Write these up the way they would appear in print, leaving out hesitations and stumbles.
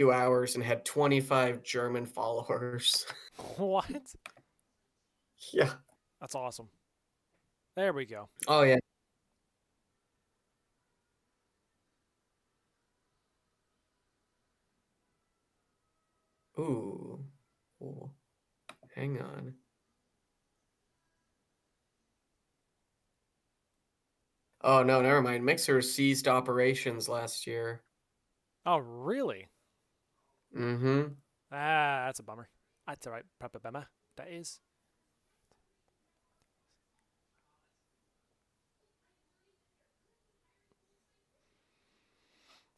few hours and had 25 German followers. What? Yeah. That's awesome. There we go. Oh yeah. Ooh. Ooh. Hang on. Oh no, never mind. Mixer ceased operations last year. Oh, really? Mm-hmm. Ah, that's a bummer. That's all right. Proper bummer. That is.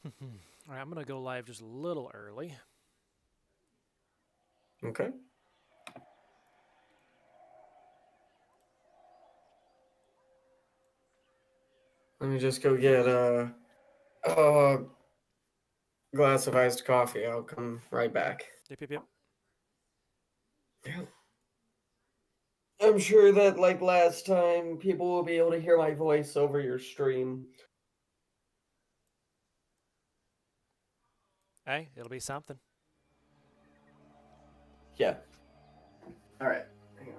All right, I'm gonna go live just a little early. Okay. Let me just go get a glass of iced coffee. I'll come right back. Yep, yep, yep. Yeah. I'm sure that, like last time, people will be able to hear my voice over your stream. Hey, it'll be something. Yeah. All right. Hang on.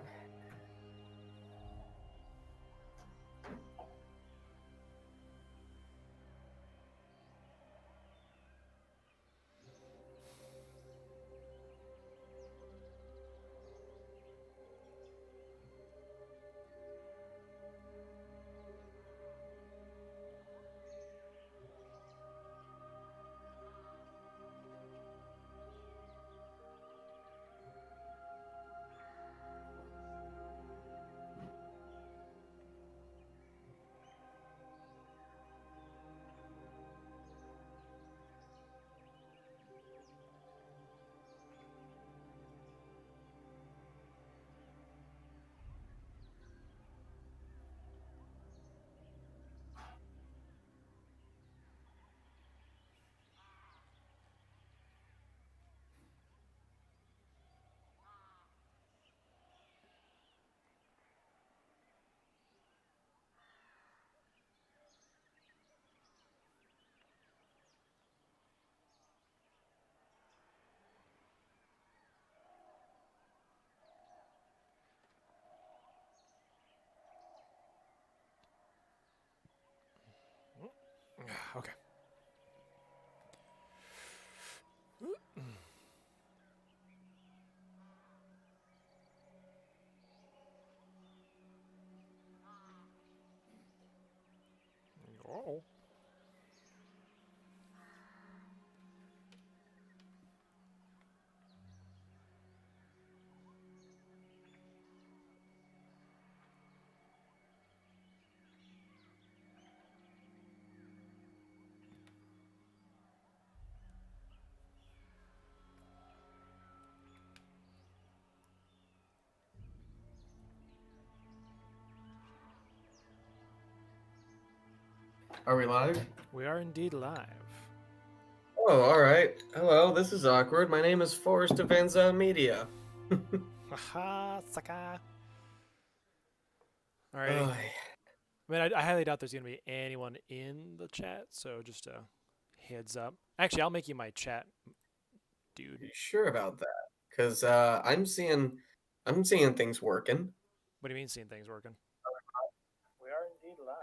Okay. Oh. Are we live? We are indeed live. Oh, all right. Hello, this is awkward. My name is Forrest of VanZott Media. Haha, sucker. Alrighty. Oh, I mean, I highly doubt there's gonna be anyone in the chat, so just a heads up. Actually, I'll make you my chat, dude. you sure about that? Because I'm seeing things working. What do you mean seeing things working? We are indeed live.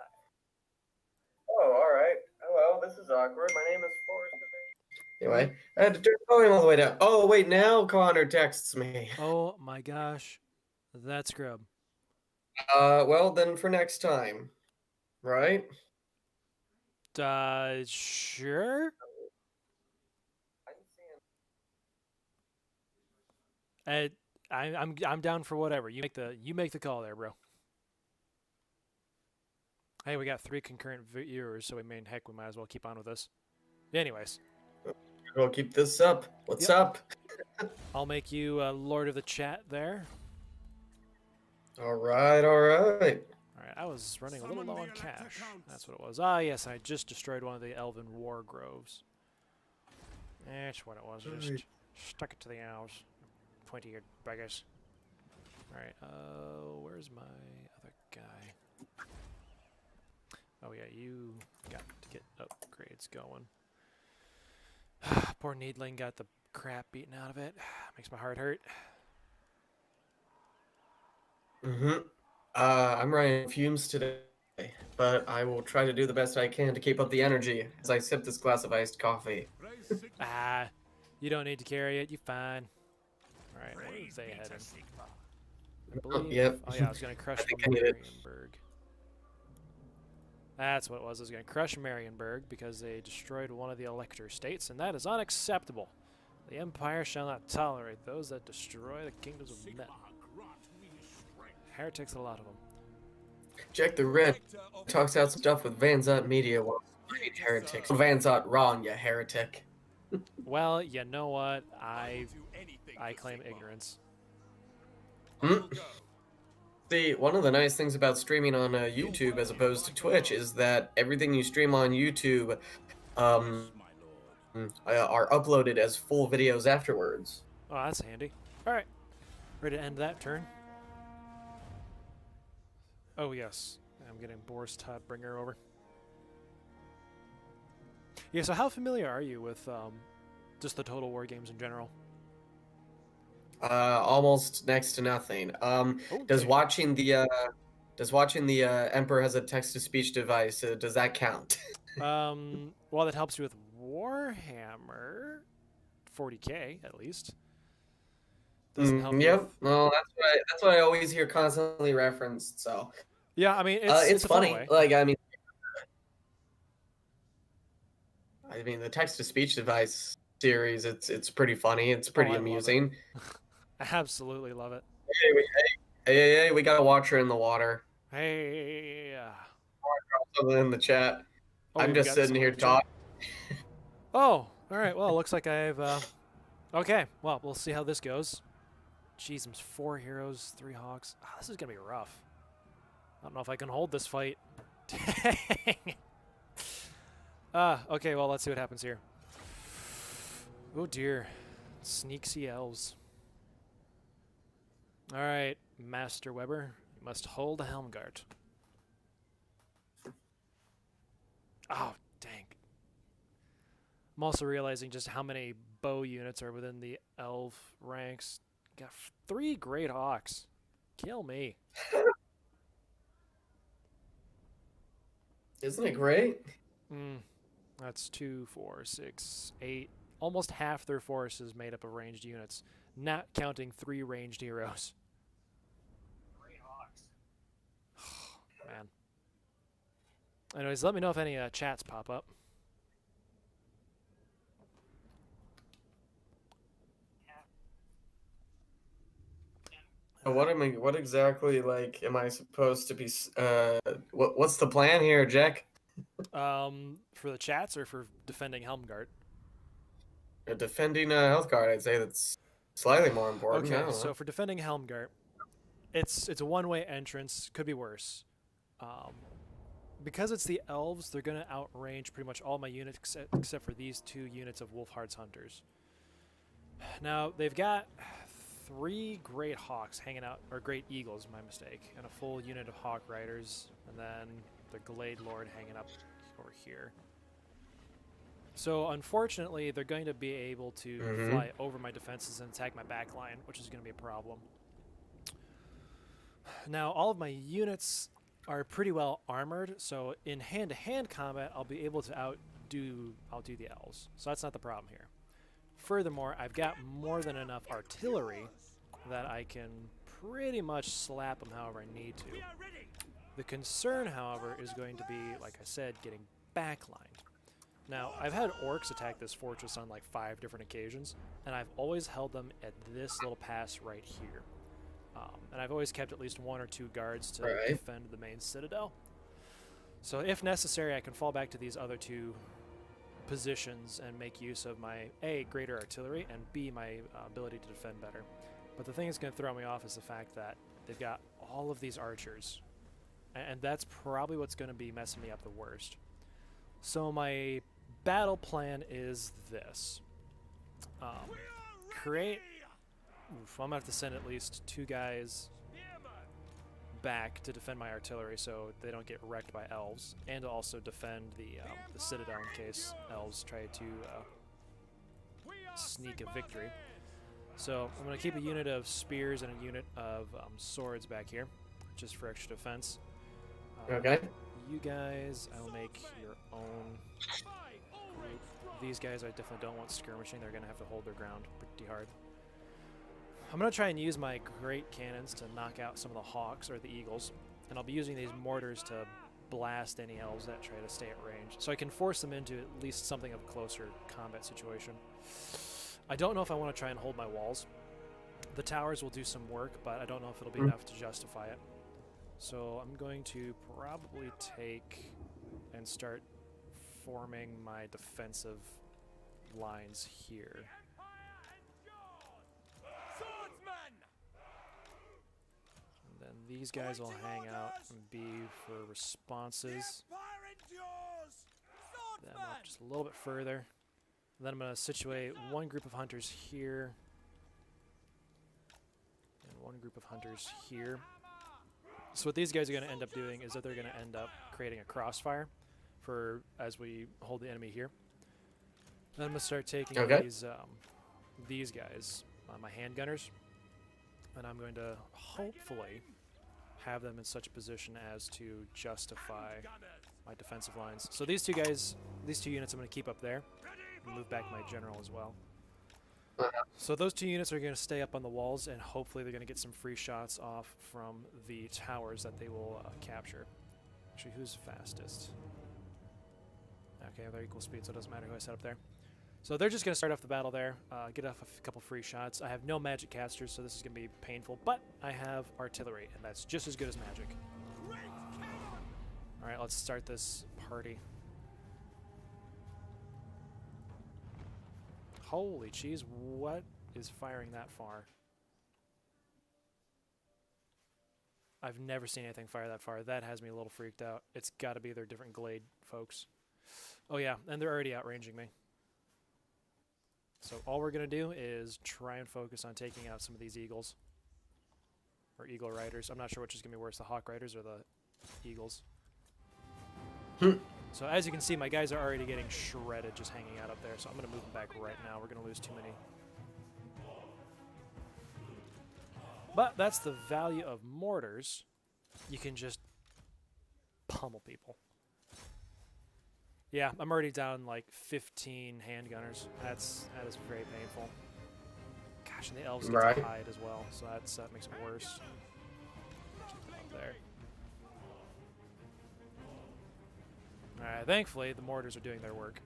Oh, all right. Hello, this is awkward. My name is Forrest of Anyway, I had to turn the volume all the way down. Oh, wait, now Connor texts me. Oh my gosh, that's grub. Well, then for next time, right? Sure. I'm seeing. I, I'm down for whatever. You make the call there, bro. Hey, we got 3 concurrent viewers, so we might as well keep on with this. Anyways, We'll keep this up. What's yep. up? I'll make you Lord of the Chat there. All right, all right. Alright, I was running a little low on cash. That's what it was. Ah, yes, I just destroyed one of the Elven War Groves. That's what it was. Just stuck it to the owls. Pointy-eared beggars. Alright, where's my other guy? Oh yeah, you got to get upgrades going. Poor Needling got the crap beaten out of it. Makes my heart hurt. I'm running fumes today, but I will try to do the best I can to keep up the energy as I sip this glass of iced coffee. You don't need to carry it. You're fine. All right, where is they heading? I believe. Yep. Oh yeah, I was gonna crush Marienburg. That's what it was. I was gonna crush Marienburg because they destroyed one of the elector states, and that is unacceptable. The Empire shall not tolerate those that destroy the kingdoms of men. Heretics, a lot of them. JekTheRed talks out stuff with VanZott Media while fighting heretics. VanZott wrong, you heretic. Well, you know what? I claim ignorance. See, one of the nice things about streaming on YouTube as opposed to Twitch is that everything you stream on YouTube are uploaded as full videos afterwards. Oh, that's handy. All right, ready to end that turn. Oh yes, I'm getting Boris Todbringer over. Yeah, so how familiar are you with just the Total War games in general? Almost next to nothing. Okay. Does watching the Emperor has a text-to-speech device, does that count? Well, that helps you with Warhammer 40K at least. Doesn't help you. Yep. No, that's what I always hear constantly referenced. So. Yeah, I mean it's a funny. Fun way. Like I mean the text-to-speech device series. It's pretty funny. It's pretty amusing. I absolutely love it. Hey, we got a watcher in the water. Hey. Something in the chat. Oh, I'm just sitting here talking. Oh, all right. Well, it looks like I've. Okay. Well, we'll see how this goes. Jeez, there's 4 heroes, 3 hawks. Oh, this is gonna be rough. I don't know if I can hold this fight. Dang. Okay. Well, let's see what happens here. Oh dear, sneaksy elves. All right, Master Weber, you must hold the Helmgart. Oh, dang. I'm also realizing just how many bow units are within the elf ranks. Got 3 great hawks. Kill me. Isn't it great? That's 2, 4, 6, 8. Almost half their force is made up of ranged units, not counting 3 ranged heroes. Great hawks. Man. Anyways, let me know if any chats pop up. What exactly am I supposed to be? What's the plan here, Jack? For the chats or for defending Helmgart? Defending Healthguard, I'd say that's slightly more important. Okay, so for defending Helmgart, it's a one-way entrance. Could be worse. Because it's the elves, they're gonna outrange pretty much all my units except for these 2 units of Wolfhard's hunters. Now they've got 3 great hawks hanging out, or great eagles, my mistake, and a full unit of hawk riders, and then the Glade Lord hanging up over here. So unfortunately, they're going to be able to fly over my defenses and attack my back line, which is going to be a problem. Now, all of my units are pretty well armored, so in hand-to-hand combat, I'll be able to outdo the elves. So that's not the problem here. Furthermore, I've got more than enough artillery that I can pretty much slap them however I need to. The concern, however, is going to be, like I said, getting backlined. Now, I've had orcs attack this fortress on like 5 different occasions, and I've always held them at this little pass right here. And I've always kept at least 1 or 2 guards to defend the main citadel. So if necessary, I can fall back to these other 2 positions and make use of my A, greater artillery, and B, my ability to defend better. But the thing that's going to throw me off is the fact that they've got all of these archers. And that's probably what's going to be messing me up the worst. So my battle plan is this. Create... Oof, I'm going to have to send at least 2 guys back to defend my artillery so they don't get wrecked by elves, and to also defend the citadel in case elves try to sneak a victory. So I'm going to keep a unit of spears and a unit of swords back here, just for extra defense. Okay. You guys, I'll make your own group. These guys I definitely don't want skirmishing. They're going to have to hold their ground pretty hard. I'm going to try and use my great cannons to knock out some of the hawks or the eagles, and I'll be using these mortars to blast any elves that try to stay at range, so I can force them into at least something of a closer combat situation. I don't know if I want to try and hold my walls. The towers will do some work, but I don't know if it'll be enough to justify it. So I'm going to probably take and start forming my defensive lines here. And then these guys will hang out and be for responses. Then up just a little bit further. And then I'm going to situate one group of hunters here. And one group of hunters here. So what these guys are going to end up doing is that they're going to end up creating a crossfire for as we hold the enemy here. Then I'm going to start taking these guys, my handgunners, and I'm going to hopefully have them in such a position as to justify my defensive lines. So these two guys, these two units I'm going to keep up there. And move back my general as well. So those two units are going to stay up on the walls, and hopefully they're going to get some free shots off from the towers that they will capture. Actually, who's fastest? Okay, they're equal speed, so it doesn't matter who I set up there. So they're just going to start off the battle there, get off a couple free shots. I have no magic casters, so this is going to be painful, but I have artillery, and that's just as good as magic. Alright, let's start this party. Holy cheese, what is firing that far? I've never seen anything fire that far. That has me a little freaked out. It's got to be their different glade folks. Oh yeah, and they're already outranging me. So all we're going to do is try and focus on taking out some of these eagles. Or eagle riders. I'm not sure which is going to be worse, the hawk riders or the eagles. So as you can see, my guys are already getting shredded just hanging out up there, so I'm going to move them back right now. We're going to lose too many. But that's the value of mortars. You can just pummel people. Yeah, I'm already down like 15 handgunners. That is very painful. Gosh, and the elves get to hide as well, so that makes it worse. Keep them up there. Alright, thankfully the mortars are doing their work.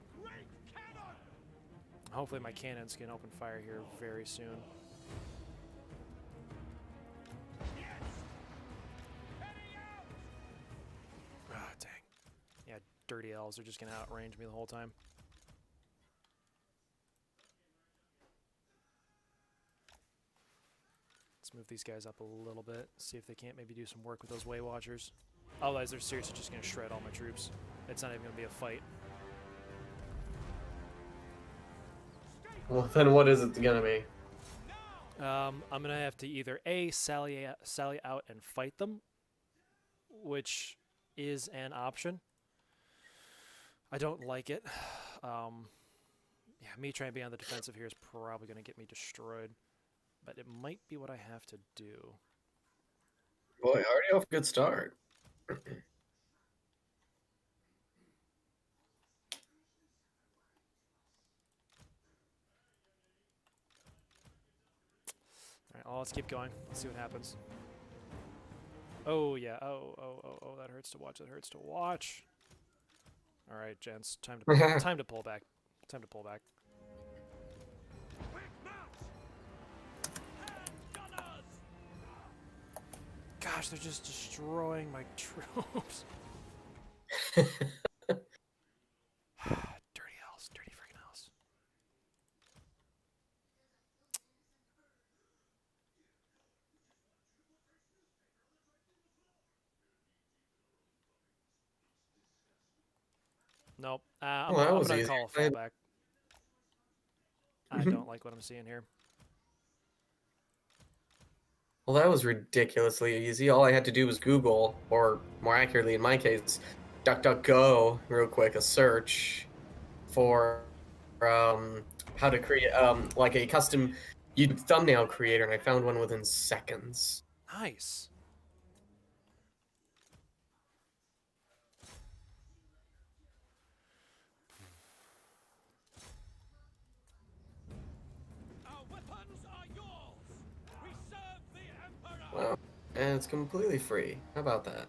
Hopefully my cannons can open fire here very soon. Ah, dang. Yeah, dirty elves are just going to outrange me the whole time. Let's move these guys up a little bit, see if they can't maybe do some work with those Way Watchers. Otherwise, they're seriously just going to shred all my troops. It's not even going to be a fight. Well, then what is it going to be? I'm going to have to either A, sally out and fight them, which is an option. I don't like it. Yeah, me trying to be on the defensive here is probably going to get me destroyed. But it might be what I have to do. Boy, already off a good start. Alright, well, let's keep going. Let's see what happens. Oh, yeah. Oh, that hurts to watch. That hurts to watch. Alright, gents. Time to pull back. Time to pull back. Gosh, they're just destroying my troops. Dirty elves. Dirty freaking elves. Nope. I'm going to call a fallback. I don't like what I'm seeing here. Well, that was ridiculously easy. All I had to do was Google, or more accurately in my case, DuckDuckGo, real quick, a search for how to create like a custom YouTube thumbnail creator, and I found one within seconds. Nice. Wow, and it's completely free. How about that?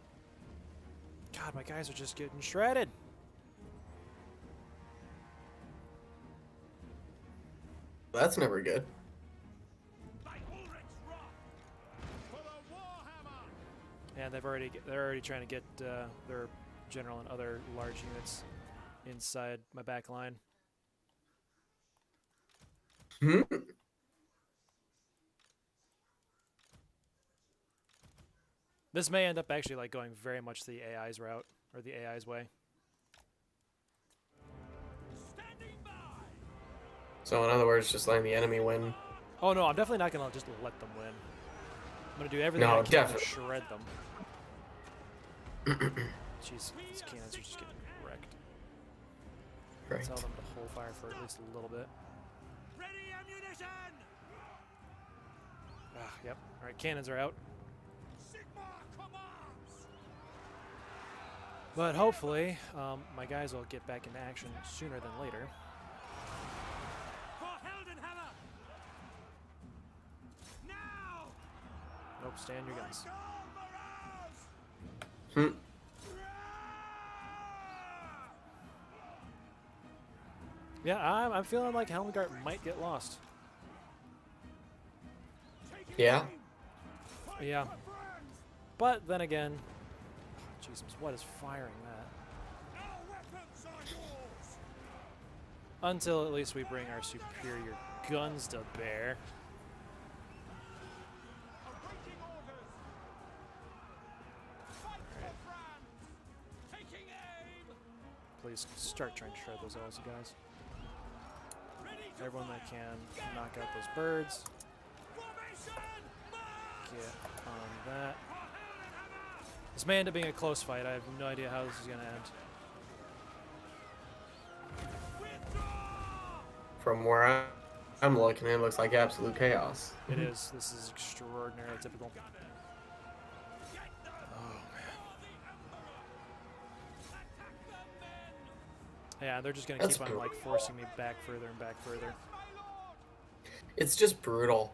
God, my guys are just getting shredded. That's never good. And they're already trying to get their general and other large units inside my back line. Hmm. This may end up actually like going very much the AI's route or the AI's way. So in other words, just letting the enemy win. Oh no, I'm definitely not gonna just let them win. I'm gonna do everything No, I can definitely. to shred them. Jeez, these cannons are just getting wrecked. Right. Tell them to hold fire for at least a little bit. Ready ammunition! Ah, yep. All right, cannons are out. But hopefully, my guys will get back into action sooner than later. Nope, stand your guns. Hmm. Yeah, I'm feeling like Helmgart might get lost. Yeah. Yeah. But then again, Jesus, what is firing that? Until at least we bring our superior guns to bear. Please start trying to shred those Aussie guys. Everyone that can, knock out those birds. Get on that. This may end up being a close fight. I have no idea how this is going to end. From where I'm looking, it looks like absolute chaos. It is. This is extraordinarily typical. Oh, man. Yeah, they're just going to keep on, like, forcing me back further and back further. It's just brutal.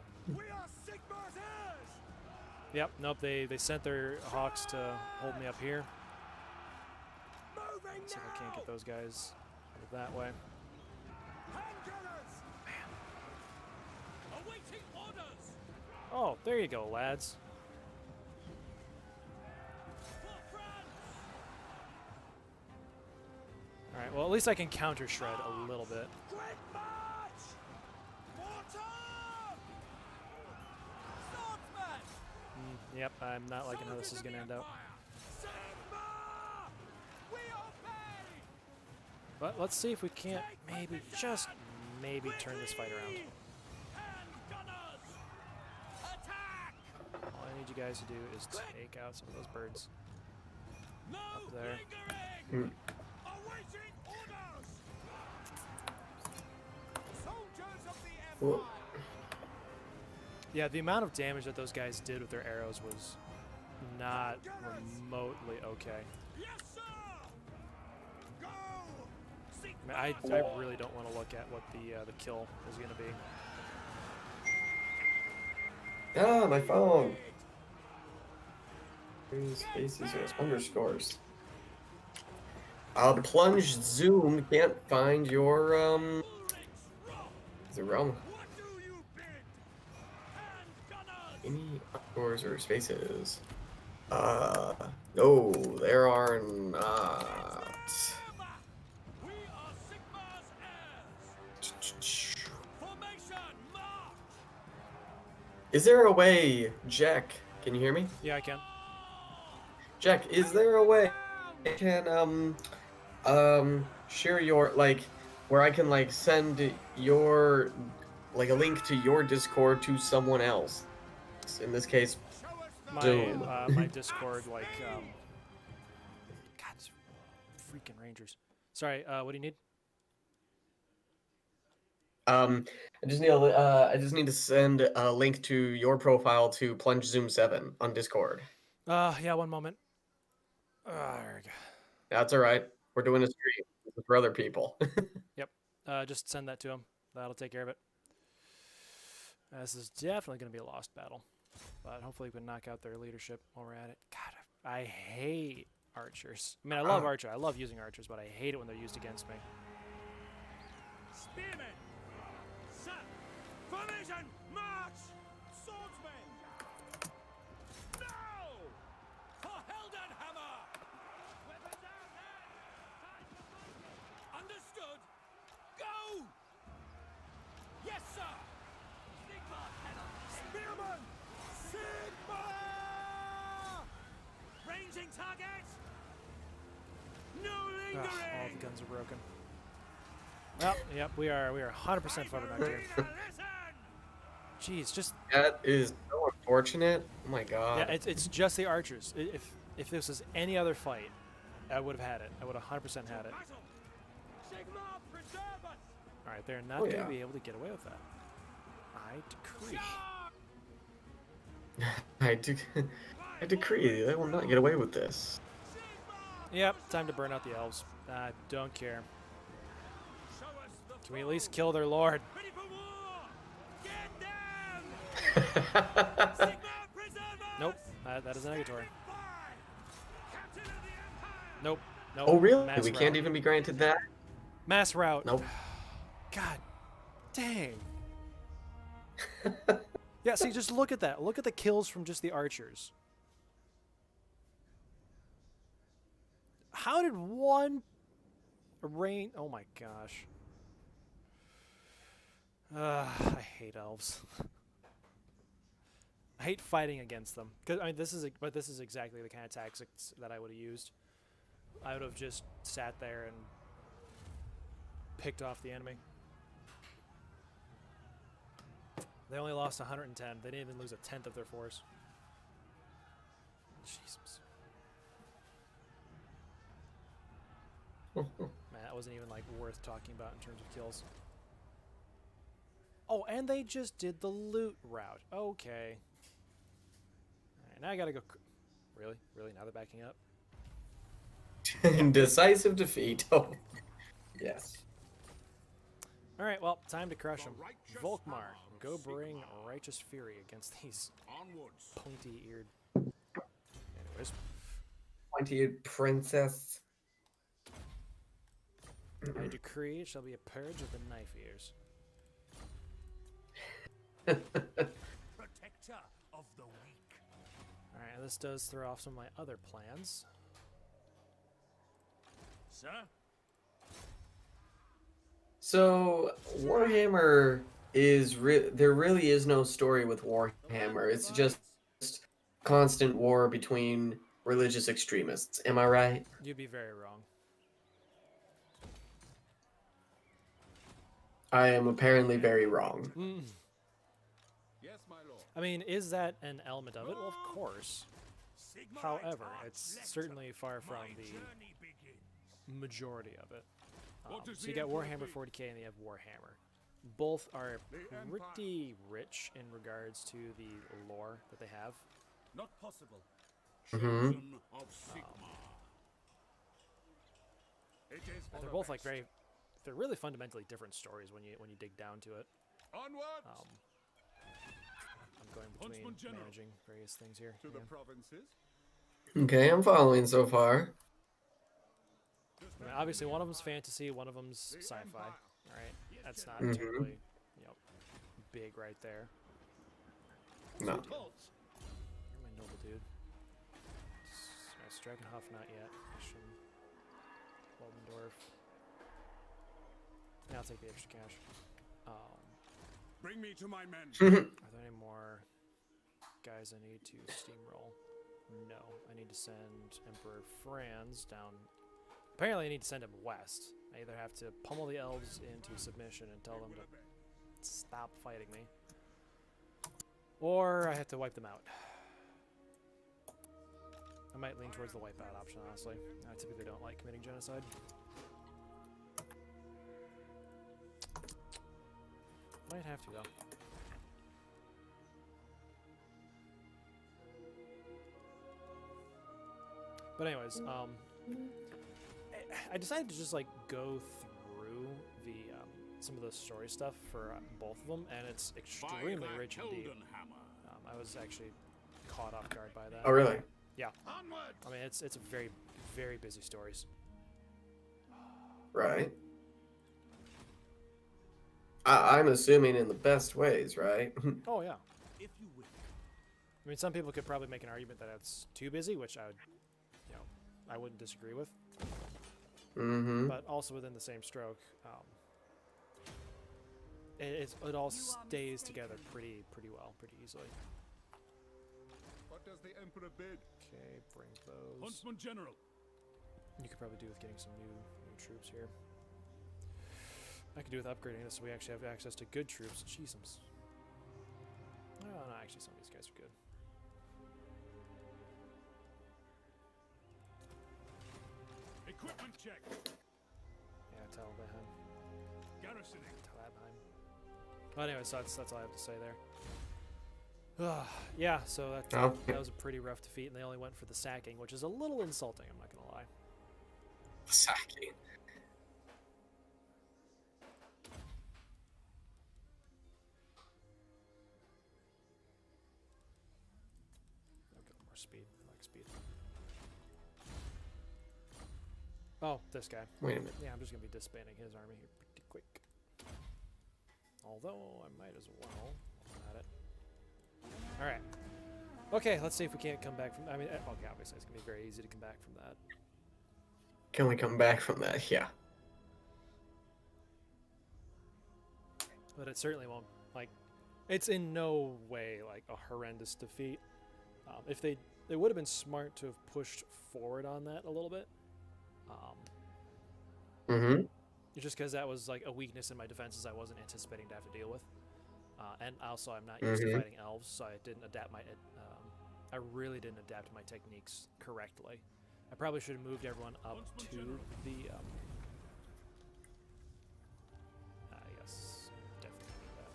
Yep, nope, they sent their hawks to hold me up here. Let's see if I can't get those guys that way. Oh, there you go, lads. Alright, well, at least I can counter shred a little bit. Yep, I'm not liking how this is going to end up. But let's see if we can't maybe, just maybe, turn this fight around. All I need you guys to do is take out some of those birds. Up there. Whoa. Yeah, the amount of damage that those guys did with their arrows was not remotely okay. I mean, I really don't want to look at what the kill is going to be. Ah, my phone. There's spaces here, underscores. The plunge zoom can't find your the realm. Any underscores or spaces? No, there are not. Is there a way, Jack? Can you hear me? Yeah, I can. Jack, is there a way I can share your where I can send your a link to your Discord to someone else? In this case, Zoom. My Discord, God, it's freaking Rangers. Sorry, what do you need? I just need to send a link to your profile to Plunge Zoom 7 on Discord. Yeah, one moment. There we go. That's all right. We're doing a stream for other people. Yep. Just send that to him. That'll take care of it. This is definitely going to be a lost battle, but hopefully we can knock out their leadership while we're at it. God, I hate archers. I mean, I love archer. I love using archers, but I hate it when they're used against me. Spearmen! Set! Formation! March! Swordsmen! Now! For Heldenhammer! Weapons out! Time for fight! Understood! Go! Yes, sir! Sigma! Spearman! Sigma! Ranging target! No lingering! All the guns are broken. Well, yep, we are 100% flubbernucked here. Jeez, just That is so unfortunate. Oh my god. yeah, it's just the archers. If this was any other fight, I would have had it. I would have 100% had it. All right, they're not going to be able to get away with that. I decree. I decree they will not get away with this. Yep, time to burn out the elves. I don't care. Can we at least kill their lord? Nope, that is negatory. Nope, nope. Oh really? Mass We rout. can't even be granted that? Mass route. Nope. God dang. Yeah, see, just look at that. Look at the kills from just the archers. How did one rain? Oh my gosh. I hate elves. I hate fighting against them. Cause I mean, this is exactly the kind of tactics that I would have used. I would have just sat there and picked off the enemy. They only lost 110. They didn't even lose a tenth of their force. Jesus. Man, that wasn't even like worth talking about in terms of kills. Oh, and they just did the loot route. Okay. Alright, now I gotta go. Really? Really? Now they're backing up? Decisive defeat. Oh. Yes. Alright, well, time to crush them. Volkmar, go bring righteous fury against these pointy-eared. Anyways. Pointy-eared princess. I decree it shall be a purge of the knife ears. Protector of the weak. Alright, this does throw off some of my other plans. Sir? So Warhammer is there really is no story with Warhammer. It's just constant war between religious extremists. Am I right? You'd be very wrong. I am apparently very wrong. Yes, my lord. I mean, is that an element of it? Well, of course. However, it's certainly far from the majority of it. So you got Warhammer 40k and you have Warhammer. Both are pretty rich in regards to the lore that they have. Not possible. Mm-hmm. Of Sigma. It is for They're the both like best. they're really fundamentally different stories when you dig down to it. Onward I'm going between Huntsman General. managing various things here. to the Yeah. provinces. Okay, I'm following so far. I mean, obviously, one of them's fantasy, one of them's sci-fi. All right, that's not Mhm. terribly, big right there. No. You're my noble dude. Strakenhoff, not yet. Mission. Waldendorf. Yeah, I'll take the extra cash. Bring me to my men. Are there any more guys I need to steamroll? No. I need to send Emperor Franz down. Apparently I need to send him west. I either have to pummel the elves into submission and tell them to stop fighting me, or I have to wipe them out. I might lean towards the wipeout option, honestly. I typically don't like committing genocide. Might have to, though. But anyways, I decided to just like go through the some of the story stuff for both of them, and it's extremely rich indeed. I was actually caught off guard by that. Oh, really? Yeah. I mean, it's a very, very busy stories. Right. I'm assuming in the best ways, right? Oh yeah. If you will. I mean, some people could probably make an argument that it's too busy, which I would, you know, I wouldn't disagree with. Mm-hmm. But also within the same stroke, it all stays together pretty well, pretty easily. What does the Emperor bid? Okay, bring those. Huntsman General. You could probably do with getting some new troops here. I could do with upgrading this so we actually have access to good troops. Jeezums. Oh, no, actually some of these guys are good. Equipment check. Yeah, Talabheim. Garrisoning. Well, anyway, so that's all I have to say there. Yeah, so that was a pretty rough defeat, and they only went for the sacking, which is a little insulting, I'm not going to lie. Sacking. I'll get more speed. I like speed. Oh, this guy. Wait a minute. Yeah, I'm just going to be disbanding his army here pretty quick. Although, I might as well. While I'm at it. Alright. Okay, let's see if we can't come back from... I mean, okay, obviously it's going to be very easy to come back from that. Can we come back from that? Yeah. But it certainly won't, like... It's in no way, like, a horrendous defeat. If they would have been smart to have pushed forward on that a little bit. Mm-hmm. Just because that was, like, a weakness in my defenses I wasn't anticipating to have to deal with. And also, I'm not used to fighting elves, so I didn't adapt my... I really didn't adapt my techniques correctly. I probably should have moved everyone up to the... yes, definitely need that.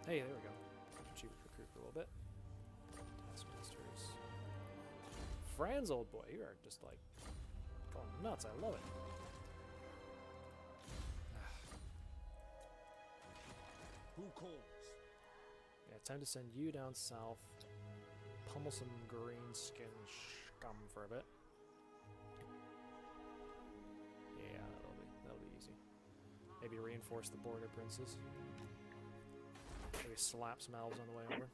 Hey, there we go. Achieved recruit for a little bit. Taskmasters. Franz, old boy, you are just like going nuts. I love it. Who calls? Yeah, time to send you down south. Pummel some green skin scum for a bit. Yeah, that'll be easy. Maybe reinforce the border princes. Maybe slap some elves on the way over.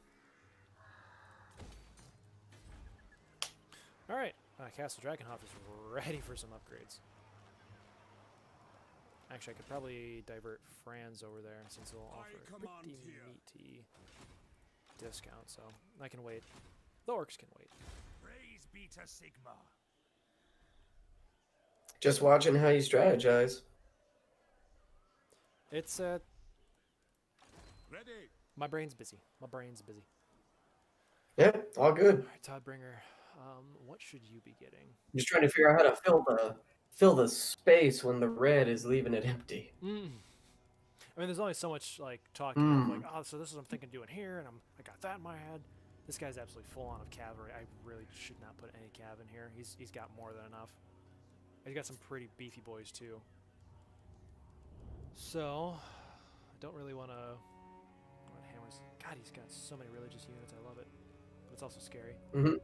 Alright, Castle Drakenhof is ready for some upgrades. Actually, I could probably divert Franz over there since he'll offer a pretty meaty discount, so I can wait. The orcs can wait. Praise be to Sigma. Just watching how you strategize. It's, Ready. my brain's busy. My brain's busy. Yeah, all good. Alright, Toddbringer, what should you be getting? I'm just trying to figure out how to fill the space when the red is leaving it empty. I mean, there's only so much like talking of like, oh, so this is what I'm thinking doing here, and I got that in my head. This guy's absolutely full on of cavalry. I really should not put any cav in here. He's got more than enough. He's got some pretty beefy boys too. So I don't really want to. Hammers. God, he's got so many religious units. I love it, but it's also scary. Mm-hmm.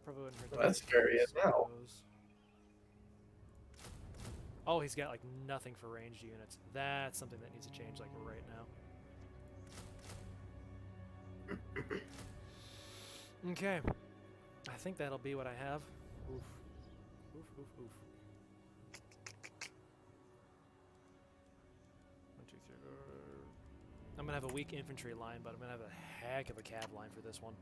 Probably wouldn't hurt. Well, that's scary as hell. Oh, he's got like nothing for ranged units. That's something that needs to change like right now. Okay. I think that'll be what I have. Oof. Oof, oof, oof. 1, 2, 3. I'm gonna have a weak infantry line, but I'm gonna have a heck of a cav line for this one.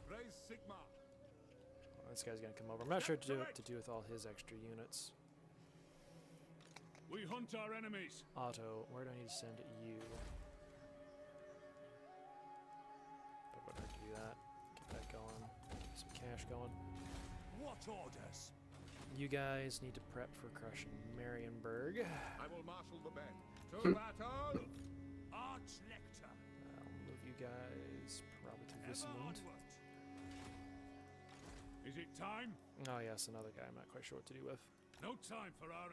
Praise Sigma. This guy's gonna come over. I'm not sure what to do with all his extra units. We hunt our enemies. Otto, where do I need to send you? But wouldn't hurt to do that. Get that going. cash going. What orders? You guys need to prep for crushing Marienburg. I will marshal the men. To battle! Arch-Lector! I'll move you guys probably to this Ever moment. onward. Is it time? Oh yes, another guy I'm not quite sure what to do with. No time for R&R.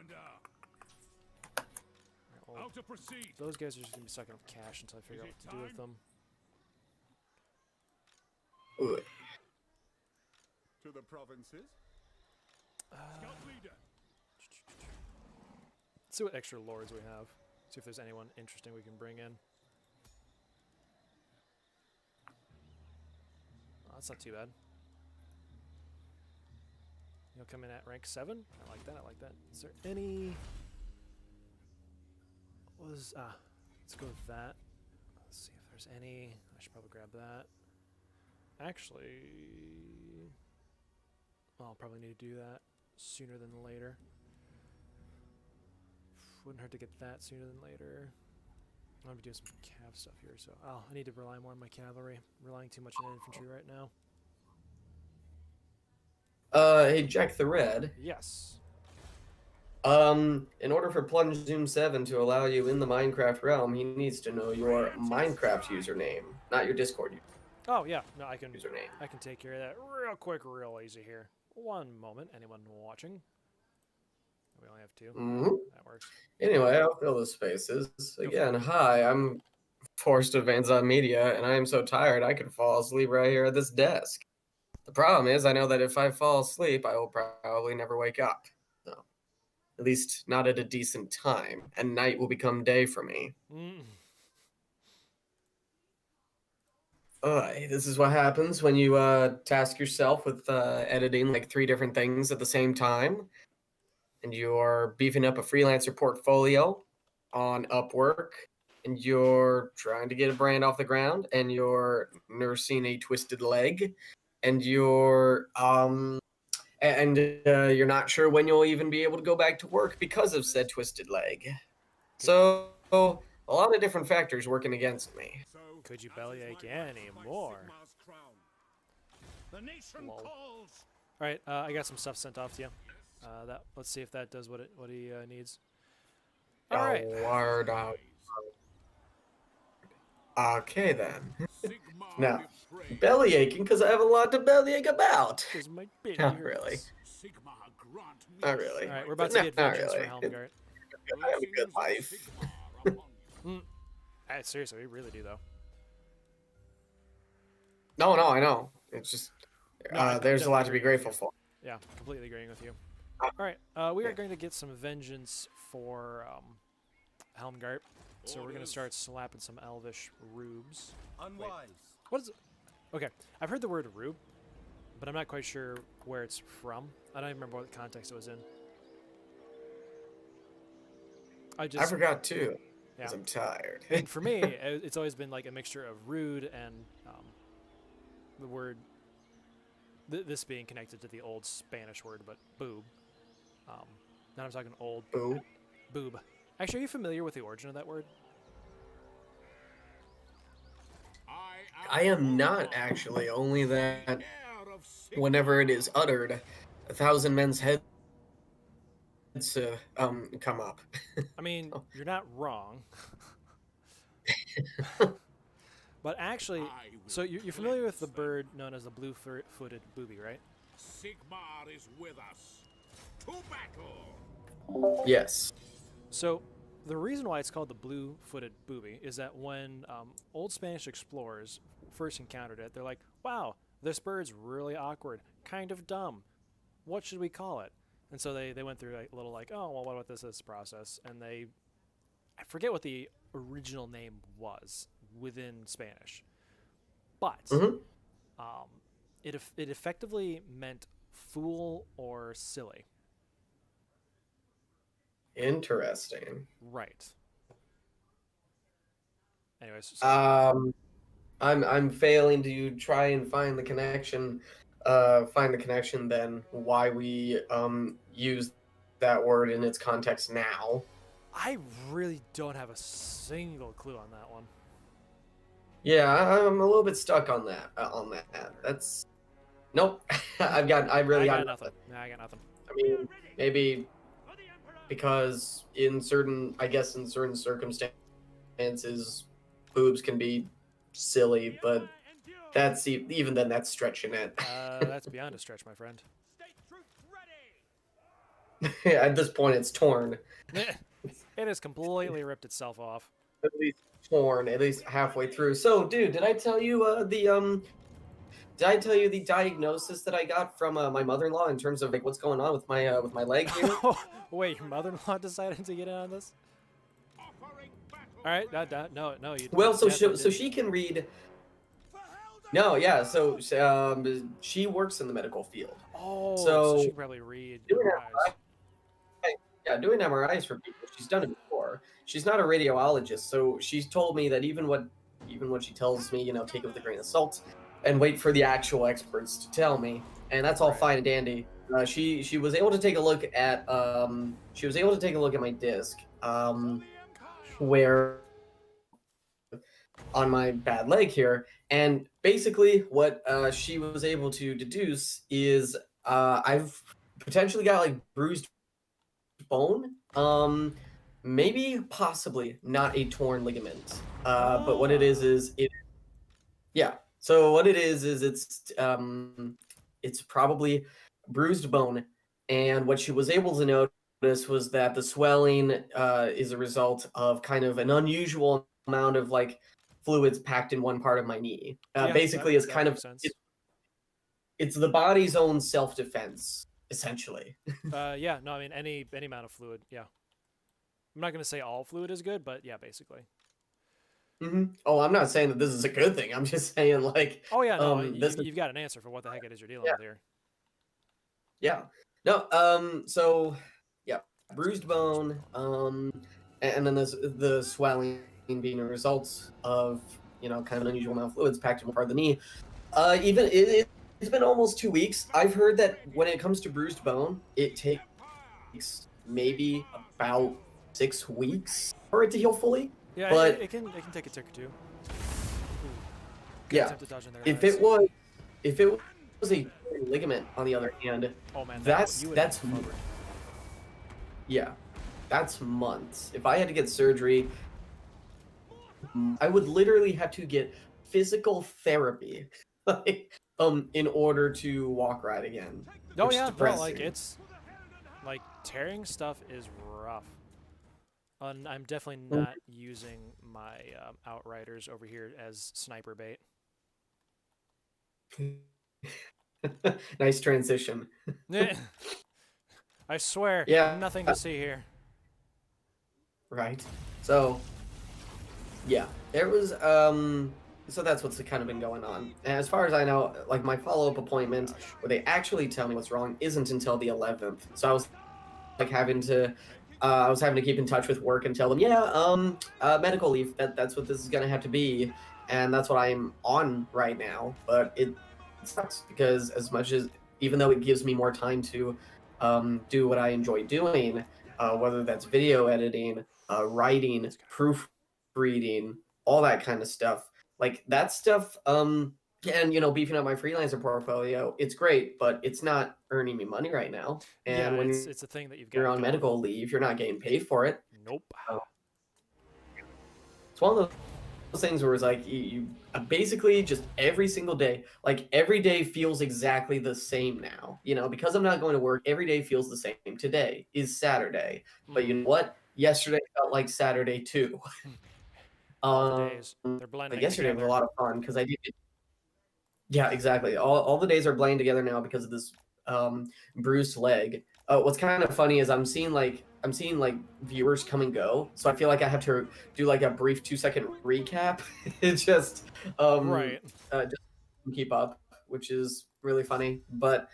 Alright, well, How to proceed? those guys are just going to be sucking up cash until I figure out Is what it to do with time? them. Ooh. To the provinces. Scout leader. Let's see what extra lords we have. See if there's anyone interesting we can bring in. Oh, that's not too bad. You'll come in at rank 7. I like that. I like that. Is there any... Let's go with that. Let's see if there's any... I should probably grab that. Actually... Well, I'll probably need to do that sooner than later. Wouldn't hurt to get that sooner than later. I'm gonna be doing some cav stuff here, so I need to rely more on my cavalry. I'm relying too much on infantry right now. Hey, JekTheRed. Yes. In order for Plunge Zoom 7 to allow you in the Minecraft realm, he needs to know your Minecraft username, not your Discord Oh yeah, no, I can username. take care of that real quick, real easy here. One moment, anyone watching? We only have 2. Mm-hmm. That works. Anyway, I'll fill the spaces. Again, hi, I'm Forrest of VanZott Media, and I am so tired I could fall asleep right here at this desk. The problem is, I know that if I fall asleep, I will probably never wake up. So, at least not at a decent time, and night will become day for me. This is what happens when you task yourself with editing like 3 different things at the same time, and you're beefing up a freelancer portfolio on Upwork, and you're trying to get a brand off the ground, and you're nursing a twisted leg, and you're not sure when you'll even be able to go back to work because of said twisted leg. So a lot of different factors working against me. Could you bellyache any more? The nation Lol. calls. All right, I got some stuff sent off to you. Let's see if that does what he needs. All right. Word out. Okay then. Now, belly aching because I have a lot to bellyache about. Because my belly Not hurts. really. Sigma grant me. Not really. All right, we're about to get Not vengeance really. for Helmgart. I have a good life. Seriously, we really do though. No, I know. It's just No, there's a lot to be definitely agree with grateful for. Yeah, completely agreeing with you. All right, we are going to get some vengeance for Helmgart. So we're going to start slapping some elvish rubes. Unwise. What is it? Okay, I've heard the word rube, but I'm not quite sure where it's from. I don't even remember what context it was in. I forgot too, because Yeah. I'm tired. And for me, it's always been like a mixture of rude and the word, this being connected to the old Spanish word, but boob. Now I'm talking old Boo. boob. Actually, are you familiar with the origin of that word? I am not actually, only that whenever it is uttered, 1,000 men's heads come up. I mean, you're not wrong. But actually, so you're familiar with the bird known as the blue-footed booby, right? Sigmar is with us. To battle. Yes. So the reason why it's called the blue-footed booby is that when old Spanish explorers first encountered it, they're like, wow, this bird's really awkward, kind of dumb. What should we call it? And so they went through a little like, oh, well, what about this process? And I forget what the original name was within Spanish. But it effectively meant fool or silly. Interesting. Right. Anyways, so I'm failing to try and find the connection. Then why we use that word in its context now. I really don't have a single clue on that one. Yeah, I'm a little bit stuck on that. That's Nope. I really got got nothing. Nah, I got nothing. I mean, maybe because in certain, I guess in certain circumstances, boobs can be silly, but that's even then that's stretching it. That's beyond a stretch, my friend. At this point, it's torn. It has completely ripped itself off. At least torn, at least halfway through. So, dude, did I tell you Did I tell you the diagnosis that I got from my mother-in-law in terms of like what's going on with my leg here? Wait, your mother-in-law decided to get in on this? All right, no, you. Well, so definitely she can read. No, yeah. So she works in the medical field. Oh, So so she can probably read doing MRIs. yeah, doing MRIs for people. She's done it before. She's not a radiologist, so she's told me that even what she tells me, take it with a grain of salt, and wait for the actual experts to tell me. And that's all Right. fine and dandy. She was able to take a look at my disc, where on my bad leg here, and basically what she was able to deduce is I've potentially got like bruised bone, maybe possibly not a torn ligament, but what it is it yeah. So what it is it's probably bruised bone, and what she was able to notice was that the swelling is a result of kind of an unusual amount of like fluids packed in one part of my knee. Yeah, Basically, it's kind of sense. it's the body's own self-defense, essentially. Yeah, no, I mean any amount of fluid. Yeah, I'm not gonna say all fluid is good, but yeah, basically. Oh, I'm not saying that this is a good thing. I'm just saying like, Oh yeah, no, you've got an answer for what the heck it is you're dealing with here. Yeah. No, so yeah, bruised bone, and then the swelling being a result of, kind of an unusual amount of fluids packed in one part of the knee. Even it's been almost 2 weeks. I've heard that when it comes to bruised bone, it takes maybe about 6 weeks for it to heal fully. Yeah, but it can take a tick or two. Yeah, if it was a ligament, on the other hand, oh man, that's covered. Yeah, that's months. If I had to get surgery, I would literally have to get physical therapy, like, in order to walk right again. Oh yeah, no, like it's like tearing stuff is rough. And I'm definitely not using my outriders over here as sniper bait. Nice transition. I swear, Yeah. nothing to see here. Right. So, yeah, there was so that's what's kind of been going on. And as far as I know, like my follow-up appointment where they actually tell me what's wrong isn't until the 11th. So I was like having to keep in touch with work and tell them, medical leave, that's what this is going to have to be, and that's what I'm on right now. But it sucks because as much as, even though it gives me more time to do what I enjoy doing, whether that's video editing, writing, proofreading, all that kind of stuff, like that stuff, and beefing up my freelancer portfolio, it's great, but it's not earning me money right now. And yeah, when it's a thing that you're on medical leave, you're not getting paid for it. Nope. It's one of those things where it's like you basically just every single day, like every day feels exactly the same now. Because I'm not going to work, every day feels the same. Today is Saturday, but you know what? Yesterday felt like Saturday too. All the days, they're blending like yesterday together. was a lot of fun because I did. Yeah, exactly. All the days are blending together now because of this bruised leg. What's kind of funny is I'm seeing like viewers come and go, so I feel like I have to do like a brief 2-second recap. It's just right. Just keep up, which is really funny. But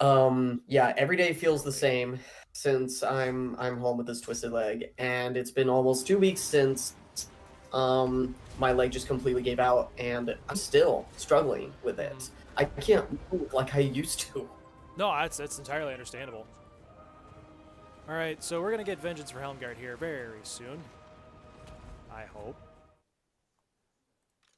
yeah, every day feels the same since I'm home with this twisted leg, and it's been almost 2 weeks since my leg just completely gave out, and I'm still struggling with it. I can't move like I used to. No, that's entirely understandable. All right, so we're gonna get vengeance for Helmgard here very soon. I hope.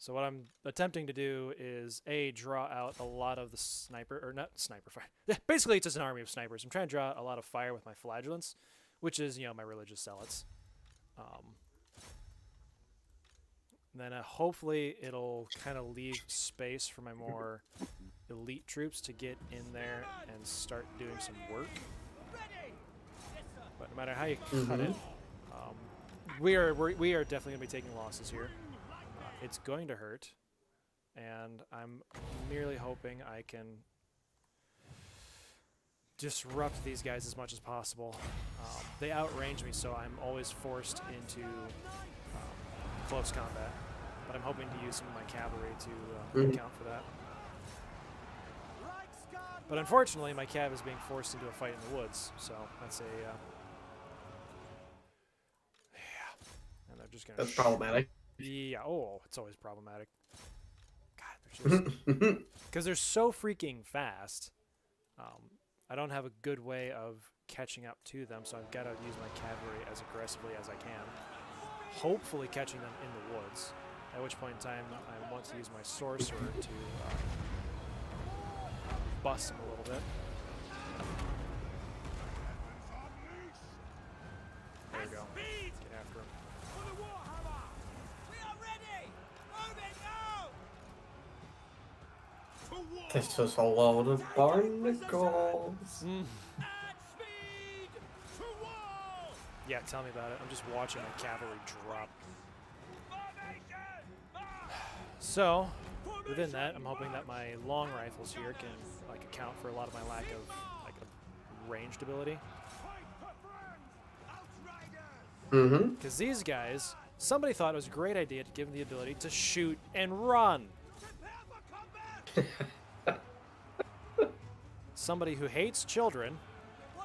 So what I'm attempting to do is draw out a lot of the sniper, or not sniper fire. Basically, it's just an army of snipers. I'm trying to draw out a lot of fire with my flagellants, which is, you know, my religious zealots. Then hopefully it'll kind of leave space for my more elite troops to get in there and start doing some work. But no matter how you cut it, we are definitely going to be taking losses here. It's going to hurt, and I'm merely hoping I can disrupt these guys as much as possible. They outrange me, so I'm always forced into close combat, but I'm hoping to use some of my cavalry to account for that. But unfortunately, my cav is being forced into a fight in the woods, so that's a yeah, and they're just gonna. That's problematic. Yeah. Oh, it's always problematic. God, they're just because they're so freaking fast. I don't have a good way of catching up to them, so I've got to use my cavalry as aggressively as I can. Hopefully catching them in the woods, at which point in time I want to use my sorcerer to bust them a little bit. There we go. Get after him. This was a load of barnacles. Yeah, tell me about it. I'm just watching my cavalry drop. So, within that, I'm hoping that my long rifles here can like account for a lot of my lack of like ranged ability. Because these guys, somebody thought it was a great idea to give them the ability to shoot and run. Somebody who hates children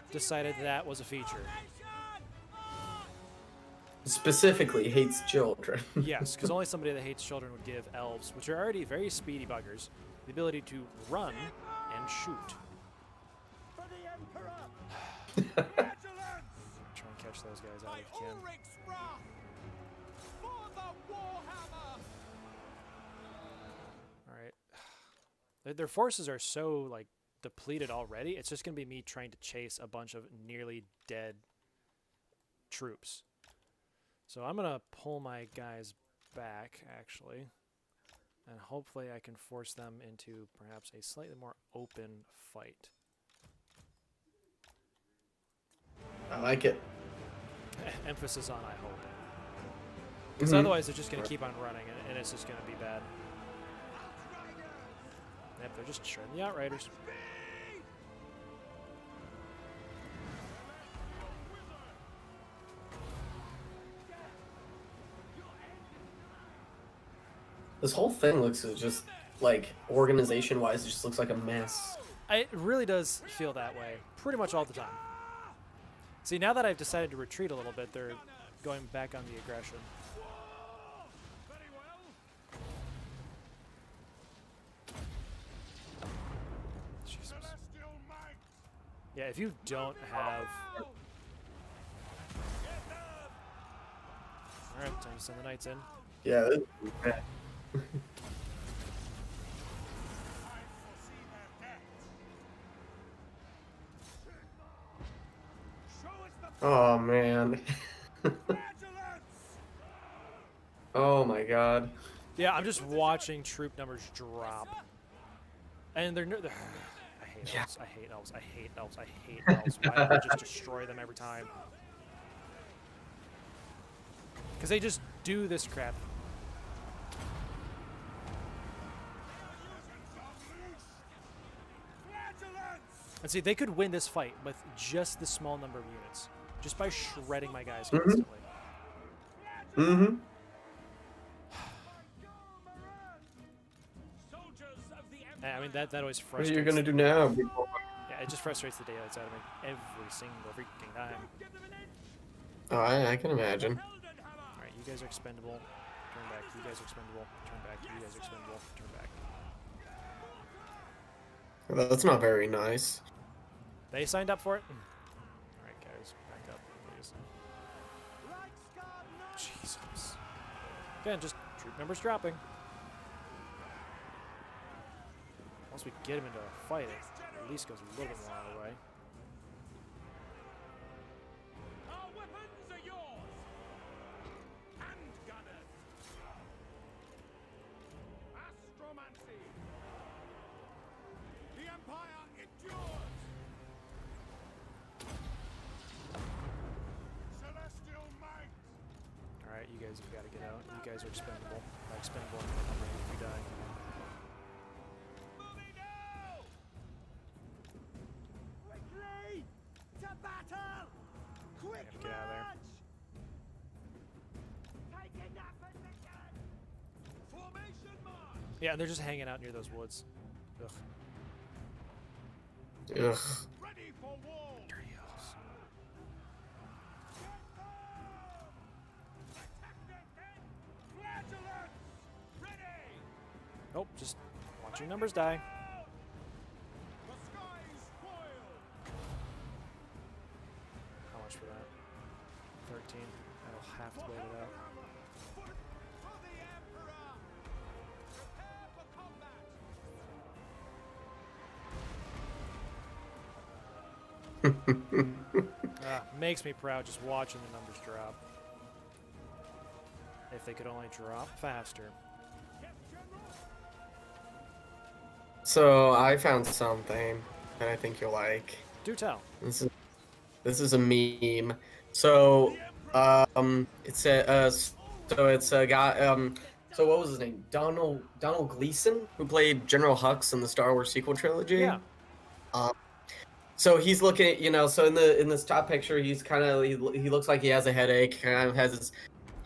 decided that was a feature. Specifically hates children. Yes, because only somebody that hates children would give elves, which are already very speedy buggers, the ability to run and shoot. Try and catch those guys out if you can. Alright. Their forces are so, like, depleted already, it's just going to be me trying to chase a bunch of nearly dead troops. So I'm going to pull my guys back, actually, and hopefully I can force them into perhaps a slightly more open fight. I like it. Emphasis on I hope. Because otherwise they're just going to keep on running, and it's just going to be bad. Yep, they're just shredding the Outriders. This whole thing looks just like organization-wise, it just looks like a mess. It really does feel that way, pretty much all the time. See, now that I've decided to retreat a little bit, they're going back on the aggression. Jesus. Yeah, if you don't have... Alright, time to send the knights in. Yeah, this is bad. Oh man. Oh my god. Yeah, I'm just watching troop numbers drop. And they're I hate elves, I hate elves, I hate elves, I hate elves. Why don't we just destroy them every time? Because they just do this crap. And see, they could win this fight with just the small number of units. Just by shredding my guys constantly. I mean, that always frustrates. What are you gonna do now? Yeah, it just frustrates the daylights out of me every single freaking time. Oh, I can imagine. Alright, you guys are expendable. Turn back. You guys are expendable. Turn back. You guys are expendable. Turn back. That's not very nice. They signed up for it? Alright, guys, back up, please. Jesus. Again, just troop numbers dropping. Once we get him into a fight, it at least goes a little bit more our way. Our weapons are yours. Handgunners. Astromancy. The Empire endures. Celestial might. Alright, you guys have got to get out. You guys are expendable. Expendable if you die. Moving now. Quickly to battle. Quick Gotta get out of there. march. Taking that position. Formation march. Yeah, they're just hanging out near those woods. Ugh. Ugh. Ready for war. Dirty elves. Flagellants. Ready. Nope, just watch your numbers die. The skies boil. How much for that? 13. That'll have to wait it out. For the Emperor. Prepare for combat. Makes me proud just watching the numbers drop. If they could only drop faster. So I found something that I think you'll like. Do tell. This is a meme. So it's a guy so what was his name? Donald Gleason, who played General Hux in the Star Wars sequel trilogy. Yeah. So he's looking at, you know, so in this top picture, he's kind of he looks like he has a headache, kind of has his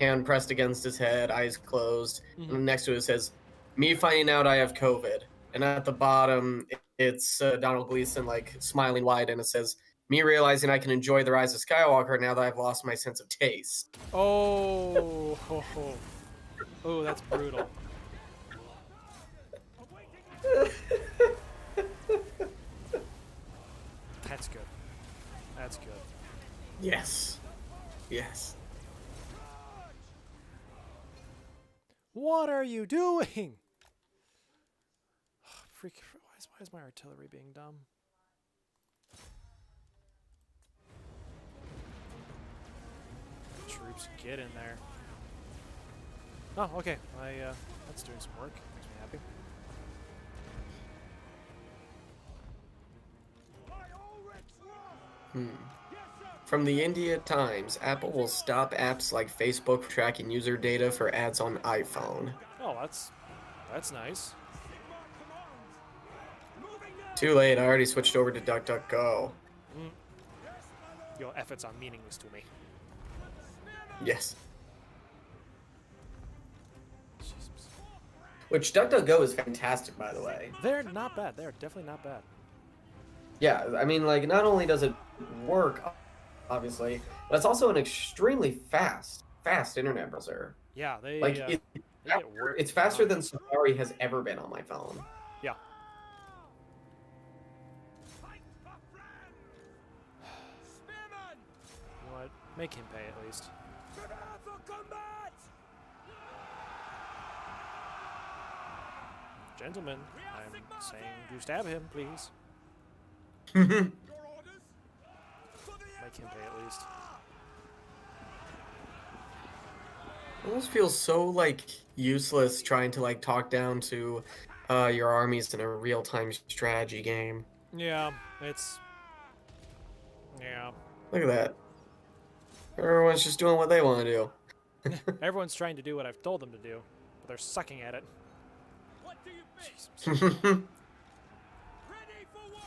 hand pressed against his head, eyes closed. Mm-hmm. And next to it says, "Me finding out I have COVID." And at the bottom, it's Donald Gleason like smiling wide, and it says, "Me realizing I can enjoy the rise of Skywalker now that I've lost my sense of taste." Oh, oh, that's brutal. That's good. That's good. Yes. Yes. What are you doing? Freak! Why is my artillery being dumb? Troops, get in there. Oh, okay. That's doing some work. Makes me happy. From the India Times, Apple will stop apps like Facebook tracking user data for ads on iPhone. Oh, that's nice. Too late, I already switched over to DuckDuckGo. Your efforts are meaningless to me. Yes. Jesus. Which DuckDuckGo is fantastic, by the way. They're not bad. They're definitely not bad. Yeah, I mean, like, not only does it work, obviously, but it's also an extremely fast internet browser. Yeah, they Like, they get work. it's faster than Safari has ever been on my phone. Yeah. You know what? Make him pay at least. Gentlemen, I'm saying you stab him, please. Make him pay at least. It almost feels so, like, useless trying to, like, talk down to your armies in a real-time strategy game. Yeah, it's... Yeah. Look at that. Everyone's just doing what they want to do. Everyone's trying to do what I've told them to do, but they're sucking at it. What do you Jesus. Ready for war.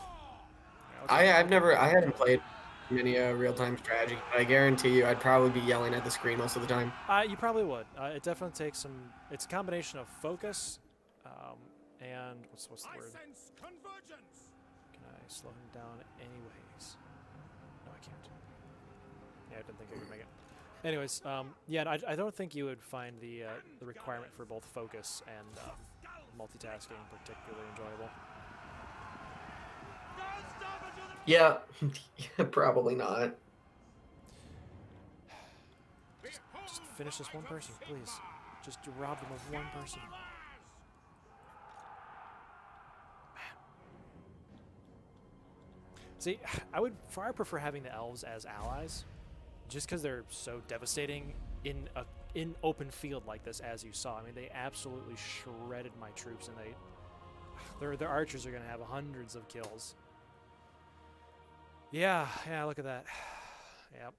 Yeah, okay. I hadn't played many real-time strategy, but I guarantee you I'd probably be yelling at the screen most of the time. You probably would. It definitely takes some... It's a combination of focus, and... What's the I word? sense convergence. Can I slow him down anyways? No, I can't. Yeah, I didn't think I could make it. Anyways, yeah, I don't think you would find the requirement for both focus and multitasking particularly enjoyable. Yeah, probably not. Just finish this one person, please. Just rob them of one person. Man. See, I would far prefer having the elves as allies, just because they're so devastating in open field like this, as you saw. I mean, they absolutely shredded my troops, and their archers are gonna have hundreds of kills. Yeah, look at that. Yep.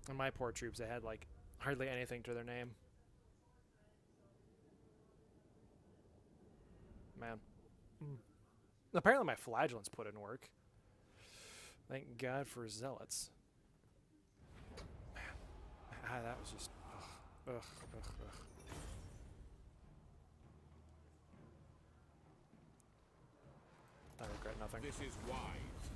And my poor troops, they had like hardly anything to their name. Man. Apparently my flagellants put in work. Thank God for zealots. Man. That was just... Ugh. I regret nothing. This is wise.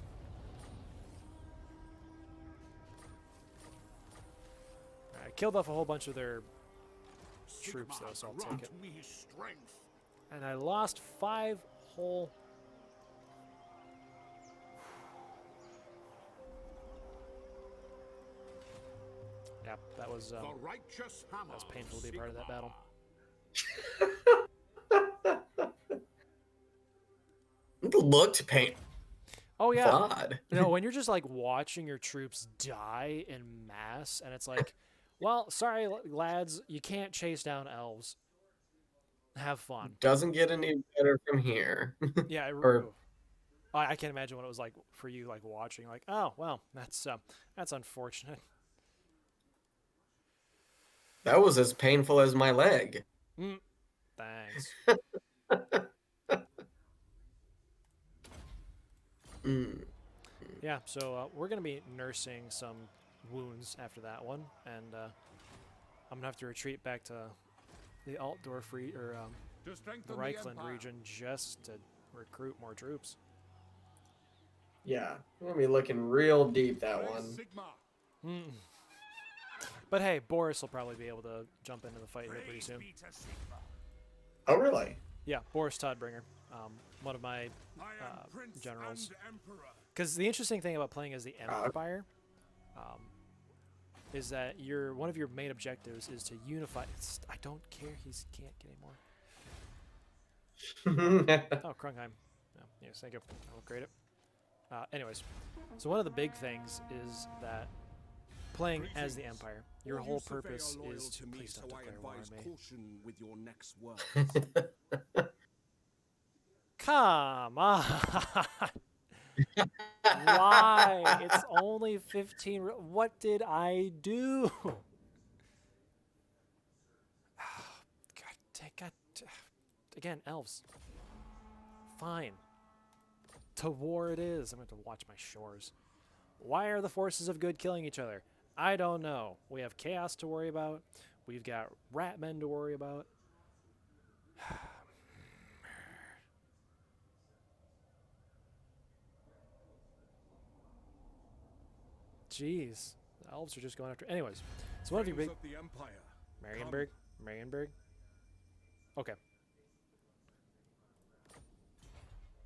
I killed off a whole bunch of their troops, though, so I'll take it. Me strength. And I lost 5 whole... Yeah, that was painful to be a part of that battle. It looked pain. Oh yeah. God. You know, when you're just like watching your troops die in mass, and it's like, well, sorry lads, you can't chase down elves. Have fun. Doesn't get any better from here. Yeah. Or I can't imagine what it was like for you, like watching, like, oh well, that's unfortunate. that was as painful as my leg. Thanks. Yeah, so we're going to be nursing some wounds after that one, and I'm going to have to retreat back to the Altdorf the Reichland region just to recruit more troops. Yeah, we're going to be looking real deep that one. But hey, Boris will probably be able to jump into the fight here pretty soon. Oh, really? Yeah, Boris Todbringer, one of my generals. Because the interesting thing about playing as the Empire is that one of your main objectives is to unify. I don't care. He can't get any more. Oh, Krungheim. Oh, yes, thank you. I'll upgrade it. Anyways, so one of the big things is that playing as the Empire, your whole purpose is to please don't declare war on me. Come on. Why? It's only 15. What did I do? God. Again, elves. Fine. To war it is. I'm going to watch my shores. Why are the forces of good killing each other? I don't know. We have chaos to worry about. We've got rat men to worry about. Jeez, the elves are just going after. Anyways, so one of your big Marienburg. Okay.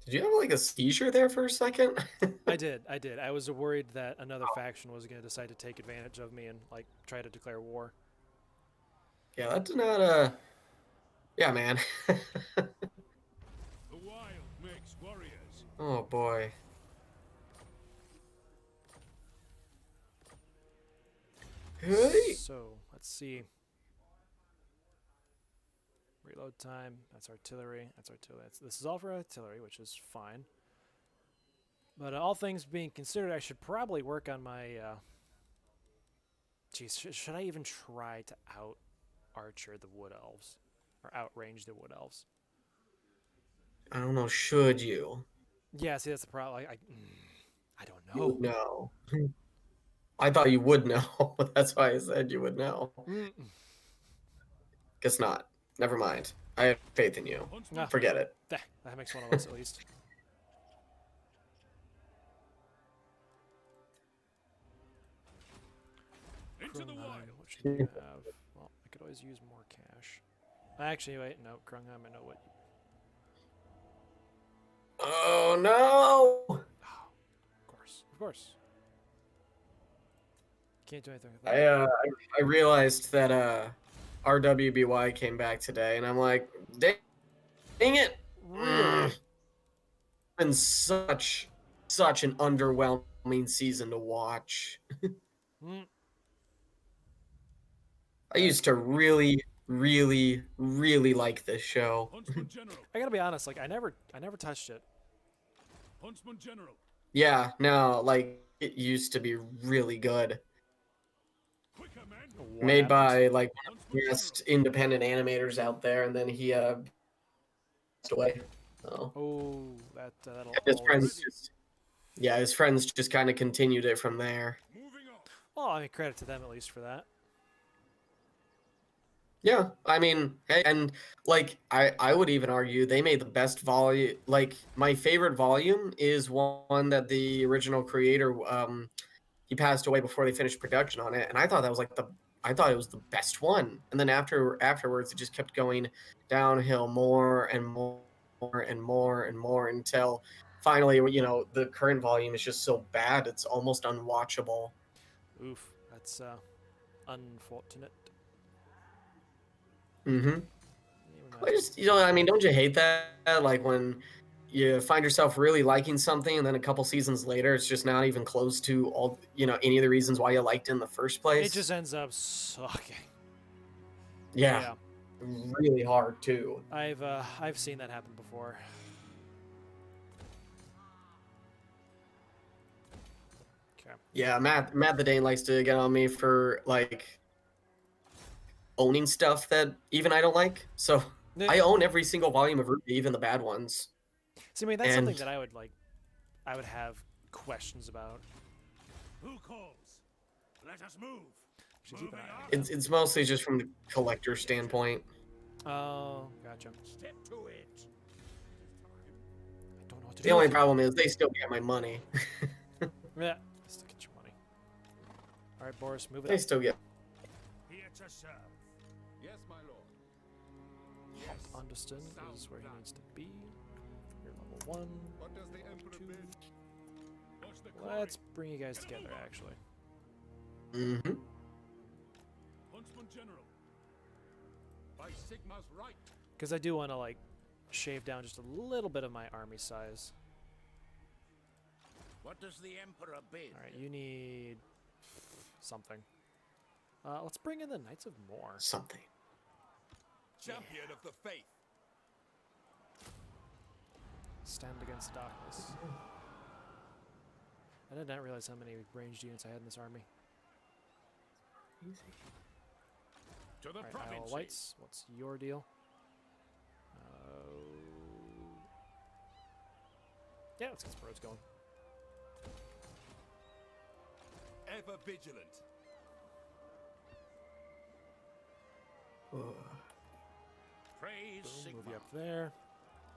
Did you have like a seizure there for a second? I did. I was worried that another faction was going to decide to take advantage of me and like try to declare war. Yeah, that did not. Yeah, man. The wild makes warriors. Oh boy. Hey. So let's see. Reload time. That's artillery. This is all for artillery, which is fine. But all things being considered, I should probably work on my. Geez, should I even try to out-archer the wood elves, or outrange the wood elves? I don't know. Should you? Yeah. See, that's the problem. I don't know. No. I thought you would know. That's why I said you would know. Guess not. Never mind. I have faith in you. No. Forget it. That makes one of us at least. Into the wild. What should you have? Well, I could always use more cash. Actually, wait, no, Krungheim, I know what. Oh no! Oh, of course. Can't do anything with that. I realized that RWBY came back today, and I'm like, dang it! Really? been such an underwhelming season to watch. Mm. I used to really like this show. Huntsman General. I gotta be honest, like I never touched it. Huntsman General. Yeah, no, like it used to be really good. Quicker men. What Made happened? by like one of Huntsman the General. best independent animators out there, and then he passed away. So Oh, that'll his friends always. just his friends just kind of continued it from there. Moving on. Well, I mean, credit to them at least for that. Yeah, I mean, hey, and like I would even argue they made the best volume. Like my favorite volume is one that the original creator he passed away before they finished production on it, and I thought that was like I thought it was the best one. And then afterwards it just kept going downhill more and more and more and more until finally, you know, the current volume is just so bad it's almost unwatchable. Oof, that's unfortunate. Mm-hmm. Yeah, we I might just, you know, I mean, don't you hate that? Like when you find yourself really liking something, and then a couple seasons later, it's just not even close to all, you know, any of the reasons why you liked it in the first place. it just ends up sucking. yeah, really hard too. I've seen that happen before. Okay. Yeah, Matt the Dane likes to get on me for like owning stuff that even I don't like. So I own every single volume of Ruby, even the bad ones. See, I mean, that's and- something that I would have questions about. Who calls? Let us move. Should keep an eye on It's mostly just from the collector standpoint. Oh, gotcha. Step to it. I don't know what to The do. only with it. problem is they still get my money. Yeah, still get your money. All right, Boris, move it They up. still get. Here to serve. Yes, my lord. Yes. Understood is where he needs to be. You're level 1. What does the emperor Two. bid? What's the cry? Let's bring you guys together, actually. Mm-hmm. Huntsman General. By Sigma's right. Because I do want to, like, shave down just a little bit of my army size. What does the emperor bid? All right, you need something. Let's bring in the Knights of More. Something. Champion of the faith. Stand against darkness. I did not realize how many ranged units I had in this army. To the All right, province. Isle Whites, what's your deal? Yeah, let's get some roads going. Ever vigilant. Praise Boom, Sigma. move you up there.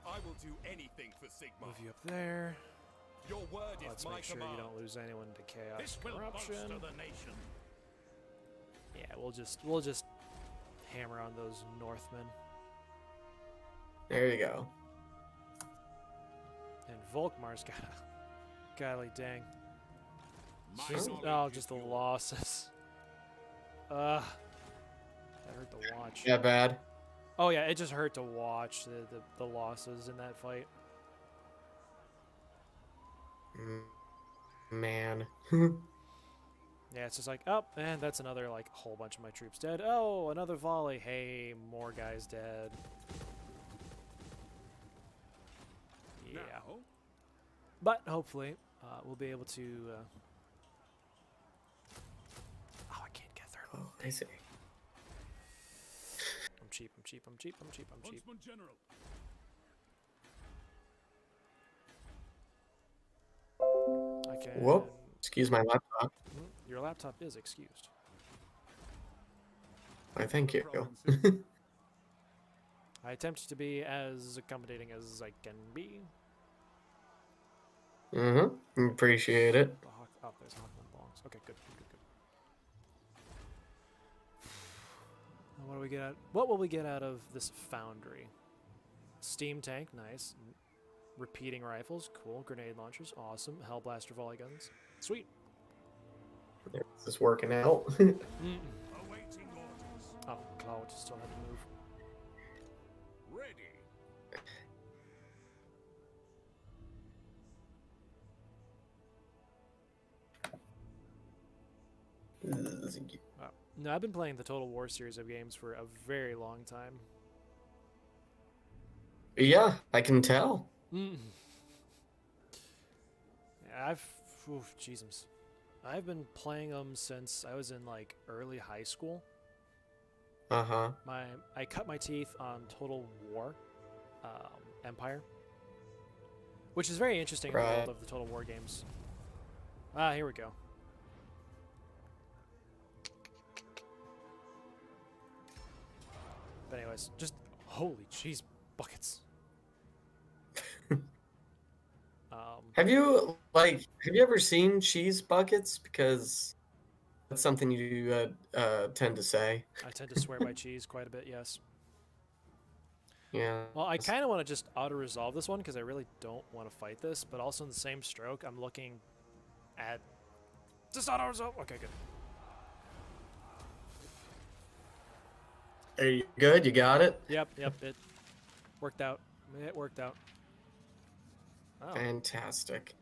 I will do anything for Sigma. Move you up there. Your word Let's is my make sure command. you don't lose anyone to chaos This will corruption. bolster the nation. Yeah, we'll just hammer on those Northmen. There you go. And Volkmar's got golly dang. My Just, knowledge just is the yours. losses. That hurt to watch. Yeah, bad. Oh yeah, it just hurt to watch the losses in that fight. Man. Yeah, it's just like, oh, and that's another like whole bunch of my troops dead. Oh, another volley. Hey, more guys dead. Yeah, Now, but hopefully we'll be able to. Oh, I can't get through. Oh, I see. I'm cheap. I'm cheap. I'm cheap. I'm cheap. I'm cheap. Huntsman General. I can. Whoop. Excuse my laptop. Your laptop is excused. I thank you. Provinces. I attempt to be as accommodating as I can be. Mm-hmm. Appreciate it. The Hawk, oh, there's Hawkman belongs. Okay, good, good, good. What do we get out? What will we get out of this foundry? Steam tank, nice. Repeating rifles, cool. Grenade launchers, awesome. Hellblaster volley guns, sweet. This is working out. Awaiting orders. Oh, Cloud still had to move. Ready. No, I've been playing the Total War series of games for a very long time. Yeah, I can tell. Yeah, Jesus. I've been playing them since I was in like early high school. Uh-huh. I cut my teeth on Total War Empire, which is very interesting in the world of the Total War games. Ah, here we go. But anyways, just holy cheese buckets. Have you ever seen cheese buckets? Because that's something you tend to say. I tend to swear by cheese quite a bit, yes. Yeah. Well, I kind of want to just auto-resolve this one because I really don't want to fight this, but also in the same stroke, I'm looking at... Just auto-resolve! Okay, good. Are you good? You got it? Yep, it worked out. It worked out. Oh. Fantastic.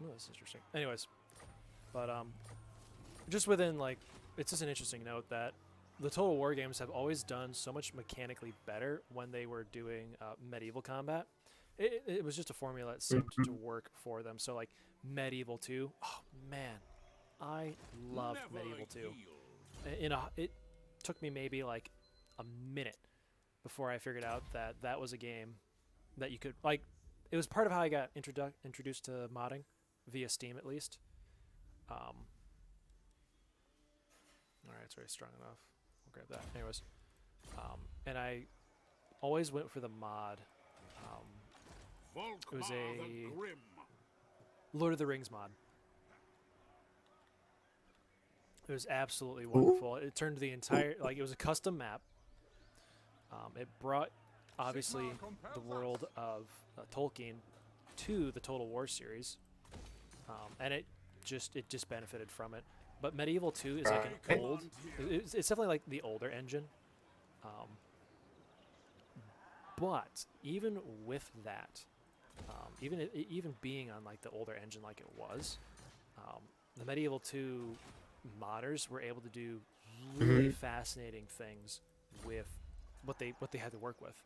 Oh, that's interesting. Anyways, but just within, like, it's just an interesting note that the Total War games have always done so much mechanically better when they were doing medieval combat. It was just a formula that seemed to work for them. So, like, Medieval 2, oh, man, I loved Medieval 2. It took me maybe, like, a minute before I figured out that that was a game that you could, like, it was part of how I got introduced to modding, via Steam at least. Alright, it's very strong enough. We'll grab that. Anyways, and I always went for the mod. It was a Lord of the Rings mod. It was absolutely wonderful. It turned the entire, like, it was a custom map. It brought, obviously, the world of Tolkien to the Total War series, and it just benefited from it. But Medieval 2 is like an old, it's definitely like the older engine. But even with that, even being on like the older engine like it was, the Medieval 2 modders were able to do really fascinating things with what they had to work with,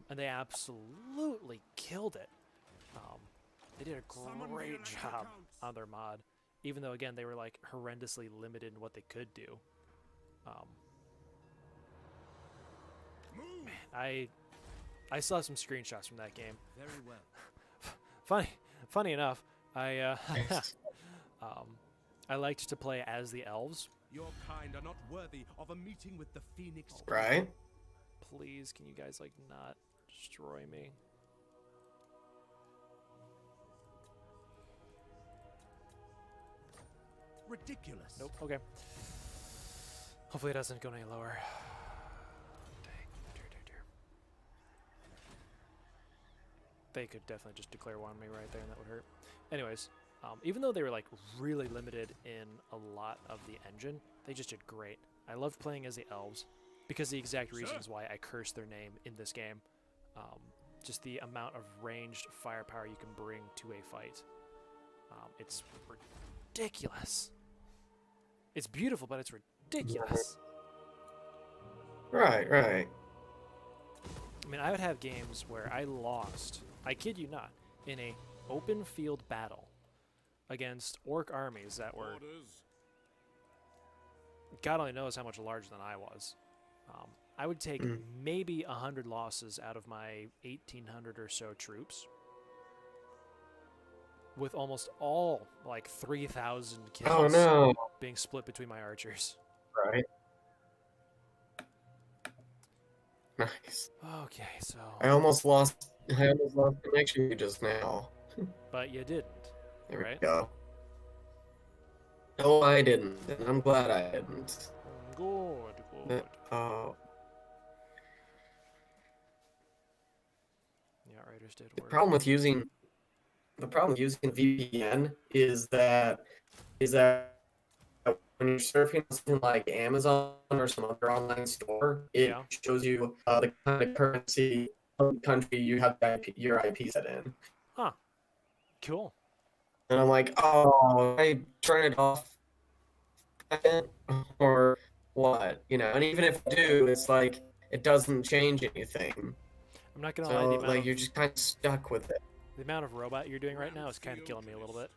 and they absolutely killed it. They did a great job on their mod, even though again they were like horrendously limited in what they could do. Man, I still have some screenshots from that game. Very well. Funny enough, I liked to play as the elves. Your kind are not worthy of a meeting with the Phoenix. Right. Please, can you guys like not destroy me? Ridiculous. Nope. Okay. Hopefully it doesn't go any lower. They could definitely just declare war on me right there, and that would hurt. Anyways, even though they were like really limited in a lot of the engine, they just did great. I loved playing as the elves because the exact reasons why I cursed their name in this game. Just the amount of ranged firepower you can bring to a fight. It's ridiculous. It's beautiful, but it's ridiculous. Right. I mean, I would have games where I lost, I kid you not, in a open field battle against orc armies that were, God only knows how much larger than I was. I would take maybe 100 losses out of my 1,800 or so troops, with almost all, like, 3,000 kills being split between my archers. Right. Nice. Okay, so... I almost lost connection just now. But you didn't, There right? we go. No, I didn't, and I'm glad I didn't. Good. Oh. The Outriders did The work. problem with using VPN is that when you're surfing on something like Amazon or some other online store, it shows you the kind of currency of the country you have your IP set in. Huh. Cool. And I'm like, oh, I turn it off or what? You know, and even if I do, it's like it doesn't change anything. I'm not gonna lie, So like you're just kind of stuck with it. the amount of robot you're doing right now is kind of killing me a little bit.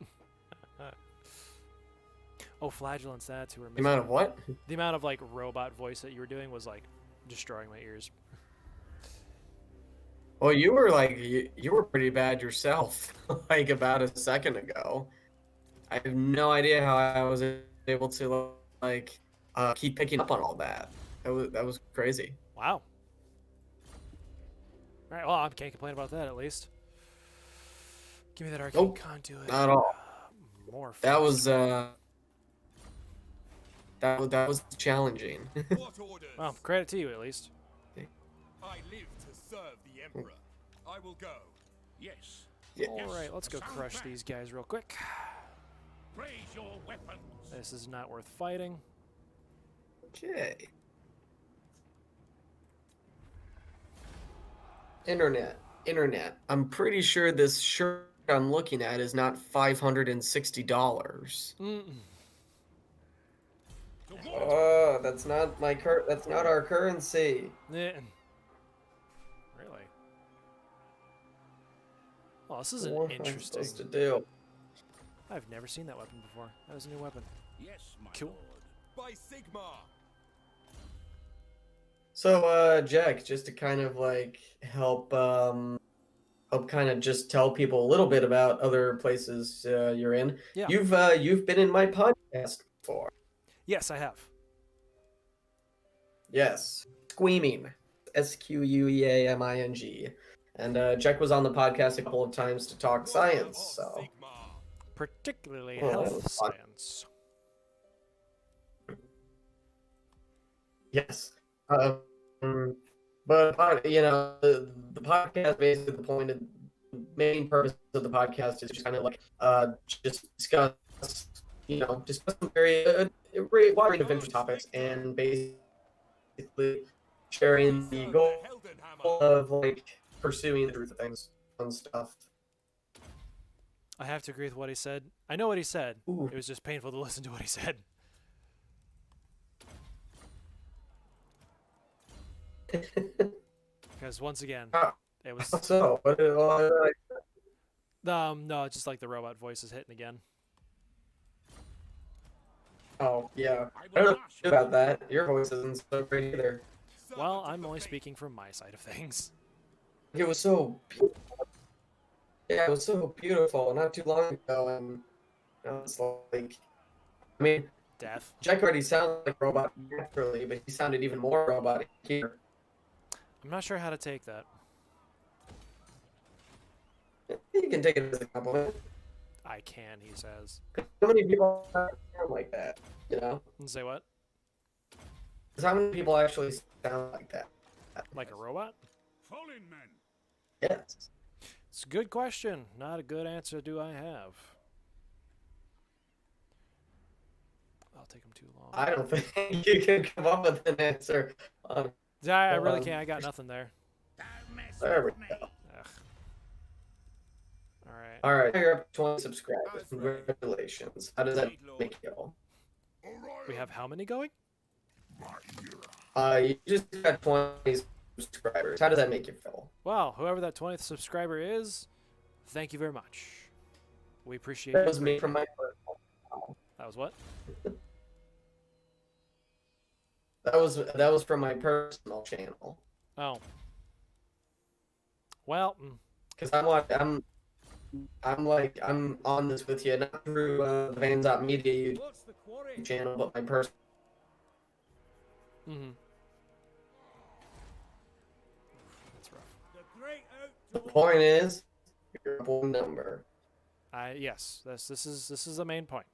Oh, flagellants, that's who we're The missing. amount of what? The amount of like robot voice that you were doing was like destroying my ears. Well, you were like you were pretty bad yourself, like about a second ago. I have no idea how I was able to like keep picking up on all that. That was crazy. Wow. All right, well, I can't complain about that at least. Give me that arcane Nope, conduit. not at all. More. That was that was challenging. What orders? Well, credit to you at least. I live to serve the Emperor. I will go. Yes. Yeah. All right, let's go crush these guys real quick. Raise your weapons. This is not worth fighting. Okay. Internet. I'm pretty sure this shirt I'm looking at is not $560. Oh, that's not my that's not our currency. Really? Oh, this is What am I interesting. supposed to do? I've never seen that weapon before. That was a new weapon. Yes, my Cool. lord. By Sigma. So, Jack, just to kind of like help kind of just tell people a little bit about other places you're in. Yeah. You've been in my podcast before. Yes, I have. Yes. Squeaming. SQUEAMING. And Jack was on the podcast a couple of times to talk science, so Particularly Well, that health was fun. science. yes. But you know, the podcast basically the main purpose of the podcast is just kind of like just discuss some very wide range of interest topics and basically sharing the goal of like pursuing the truth of things and stuff. I have to agree with what he said. I know what he said. Ooh. It was just painful to listen to what he said. Because once again, it was So, no, it's just like the robot voice is hitting again. oh yeah, I don't know about that. Your voice isn't so great either. Well, I'm only speaking from my side of things. It was so beautiful. Yeah, it was so beautiful not too long ago, and it's like, I mean, Death. Jack already sounded like a robot naturally, but he sounded even more robotic here. I'm not sure how to take that. You can take it as a compliment. I can, he says. How many people sound like that? You know? And say what? 'Cause how many people actually sound like that? Like a robot? Fallen men. Yes. It's a good question. Not a good answer do I have. I'll take them too long. I don't think you can come up with an answer. I really can't. I got nothing there. There we go. Ugh. Alright. All right, you're up to 20 subscribers. Congratulations. How does that make you feel? We have how many going? You just got 20 subscribers. How does that make you feel? Wow, whoever that 20th subscriber is, thank you very much. We appreciate That it. was me from my personal channel. That was what? That was from my personal channel. Oh. Well, Because I'm on this with you, not through the VanZott Media What's the quarry? YouTube channel, but my personal. That's rough. The great The outdoor. point is, you're a full number. Yes, this is the main point.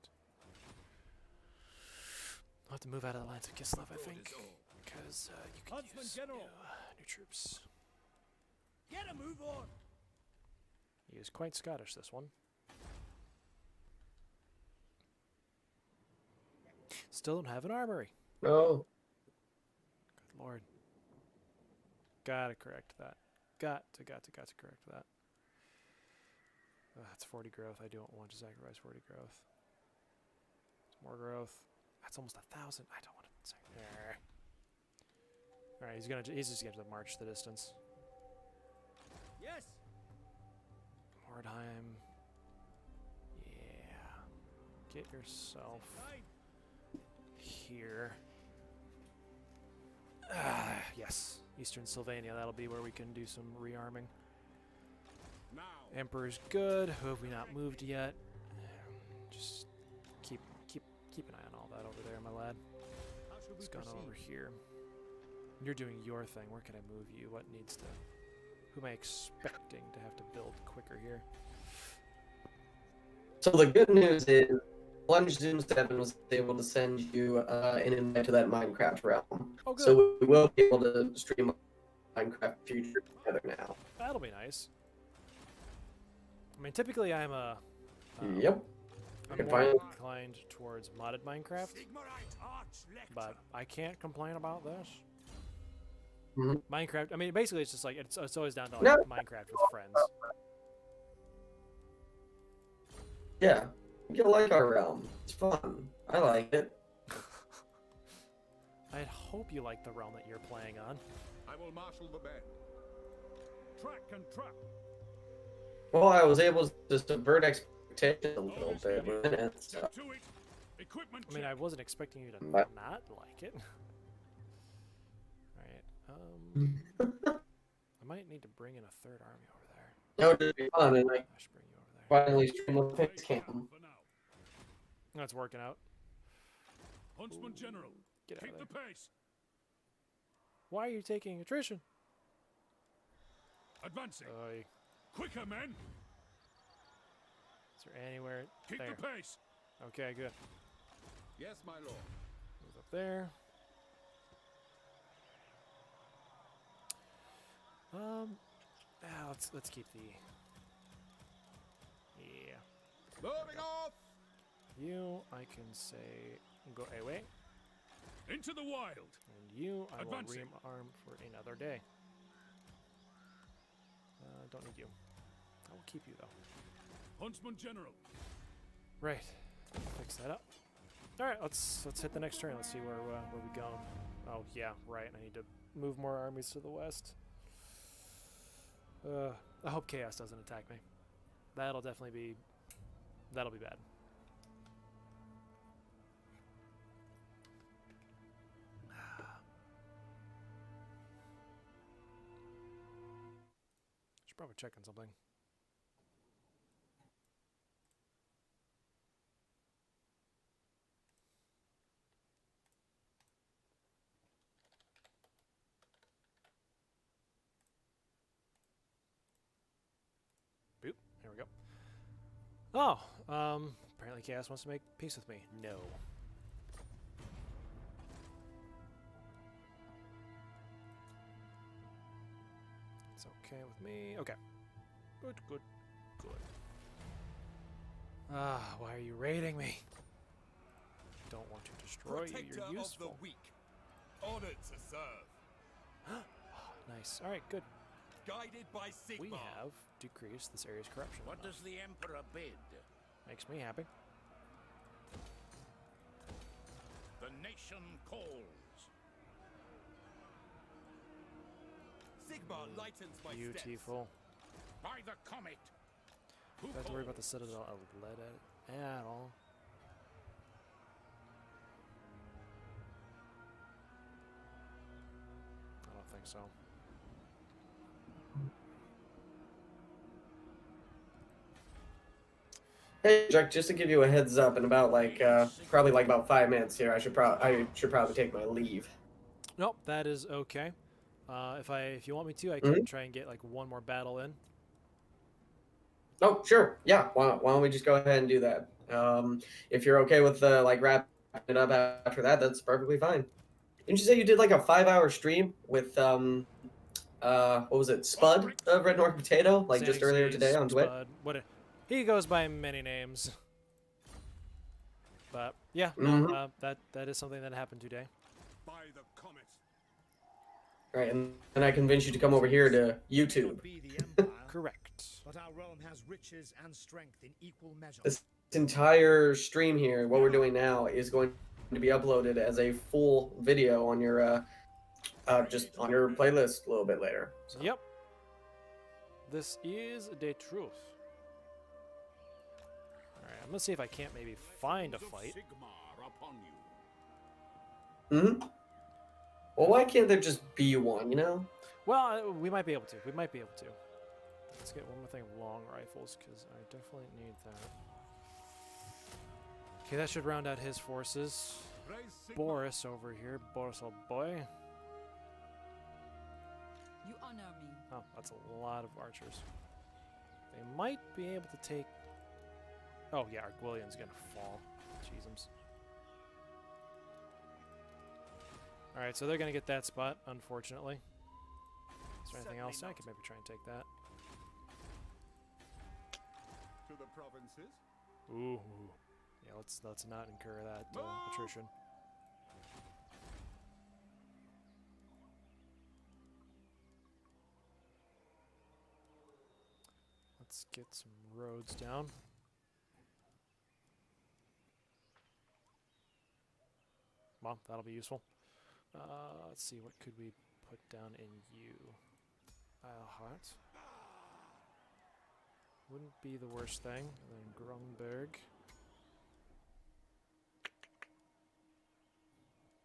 I'll have to move out of the lines of Kislev, I think, because you can Huntsman use General. new troops. Get a move on. He is quite Scottish, this one. Still don't have an armory. No. Good lord. Gotta correct that. Got to correct that. That's 40 growth. I don't want to sacrifice 40 growth. It's more growth. That's almost 1,000. I don't want to sacrifice. Alright, he's just gonna march the distance. Yes. Mordheim. Yeah. Get yourself here. Yes. Eastern Sylvania. That'll be where we can do some rearming. Now. Emperor's good. Who have we not moved yet? Just keep an eye on all that over there, my lad. What's going on over here? You're doing your thing. Where can I move you? What needs to... Who am I expecting to have to build quicker here? So the good news is, Plunge Zoom 7 was able to send you an invite to that Minecraft realm. Oh, good. So we will be able to stream Minecraft Future together now. That'll be nice. I mean, typically I'm a... Yep. I'm more inclined towards modded Minecraft, but I can't complain about this. Minecraft, I mean, basically it's just like, it's always down to like Minecraft with friends. Yeah, you'll like our realm. It's fun. I like it. I hope you like the realm that you're playing on. I will marshal the band. Track and trap. Well, I was able to subvert expectations a little bit within it. So. I mean, I wasn't expecting you to not like it. Alright, I might need to bring in a third army over there. That would just be fun, and I should bring you over there. finally stream with Face Cam. That's working out. Huntsman General, Get out keep of there. the pace. Why are you taking attrition? Advancing. Oy. Quicker, men. Is there anywhere? Keep There. the pace. Okay, good. Yes, my lord. Move up there. Let's keep the... Yeah. Moving off. You, I can say, go away. Into the wild. And you, I Advancing. will rearm for another day. Don't need you. I will keep you, though. Huntsman General. Right. Fix that up. Alright, let's hit the next turn. Let's see where we go. Oh, yeah, right. I need to move more armies to the west. I hope Chaos doesn't attack me. That'll bad. Should probably check on something. Boop. There we go. Oh, apparently Chaos wants to make peace with me. No. It's okay with me. Okay. Good, good, good. Why are you raiding me? Don't want to destroy you. Protector You're useful. of the weak. Honored to serve. Nice. All right, good. Guided by Sigma. We have decreased this area's corruption. What does the Emperor bid? Makes me happy. The nation calls. Sigma lightens my steps. Beautiful. By the comet. Who Don't have to worry about the calls? Citadel of lead at all. I don't think so. Hey, Jack, just to give you a heads up, in about probably about 5 minutes here, I should probably take my leave. Nope, that is okay. If you want me to, I can try and get like one more battle in. Oh, sure. Yeah. Why don't we just go ahead and do that? If you're okay with wrapping it up after that, that's perfectly fine. Didn't you say you did like a 5-hour stream with what was it, Spud of Red North Potato, like just earlier today on Twitch? Spud. He goes by many names. But yeah, no, that is something that happened today. By the comet. Right, and I convinced you to come over here to YouTube. Be the Empire Correct. But our realm has riches and strength in equal measure. This entire stream here, what we're doing now, is going to be uploaded as a full video on your just on your playlist a little bit later. So. Yep. This is the truth. Alright, I'm gonna see if I can't maybe find a fight. Mm-hmm. Well, why can't there just be one, you know? Well, we might be able to. We might be able to. Let's get one more thing of long rifles, because I definitely need that. Okay, that should round out his forces. Boris over here. Boris, old boy. You honor me. Oh, that's a lot of archers. They might be able to take... Oh, yeah, Arguillion's gonna fall. Jeezums. Alright, so they're gonna get that spot, unfortunately. Is there anything else? I could maybe try and take that. To the provinces. Ooh. Yeah, let's not incur that attrition. Let's get some roads down. Well, that'll be useful. Let's see, what could we put down in you? Heart. Wouldn't be the worst thing. And then Grunberg.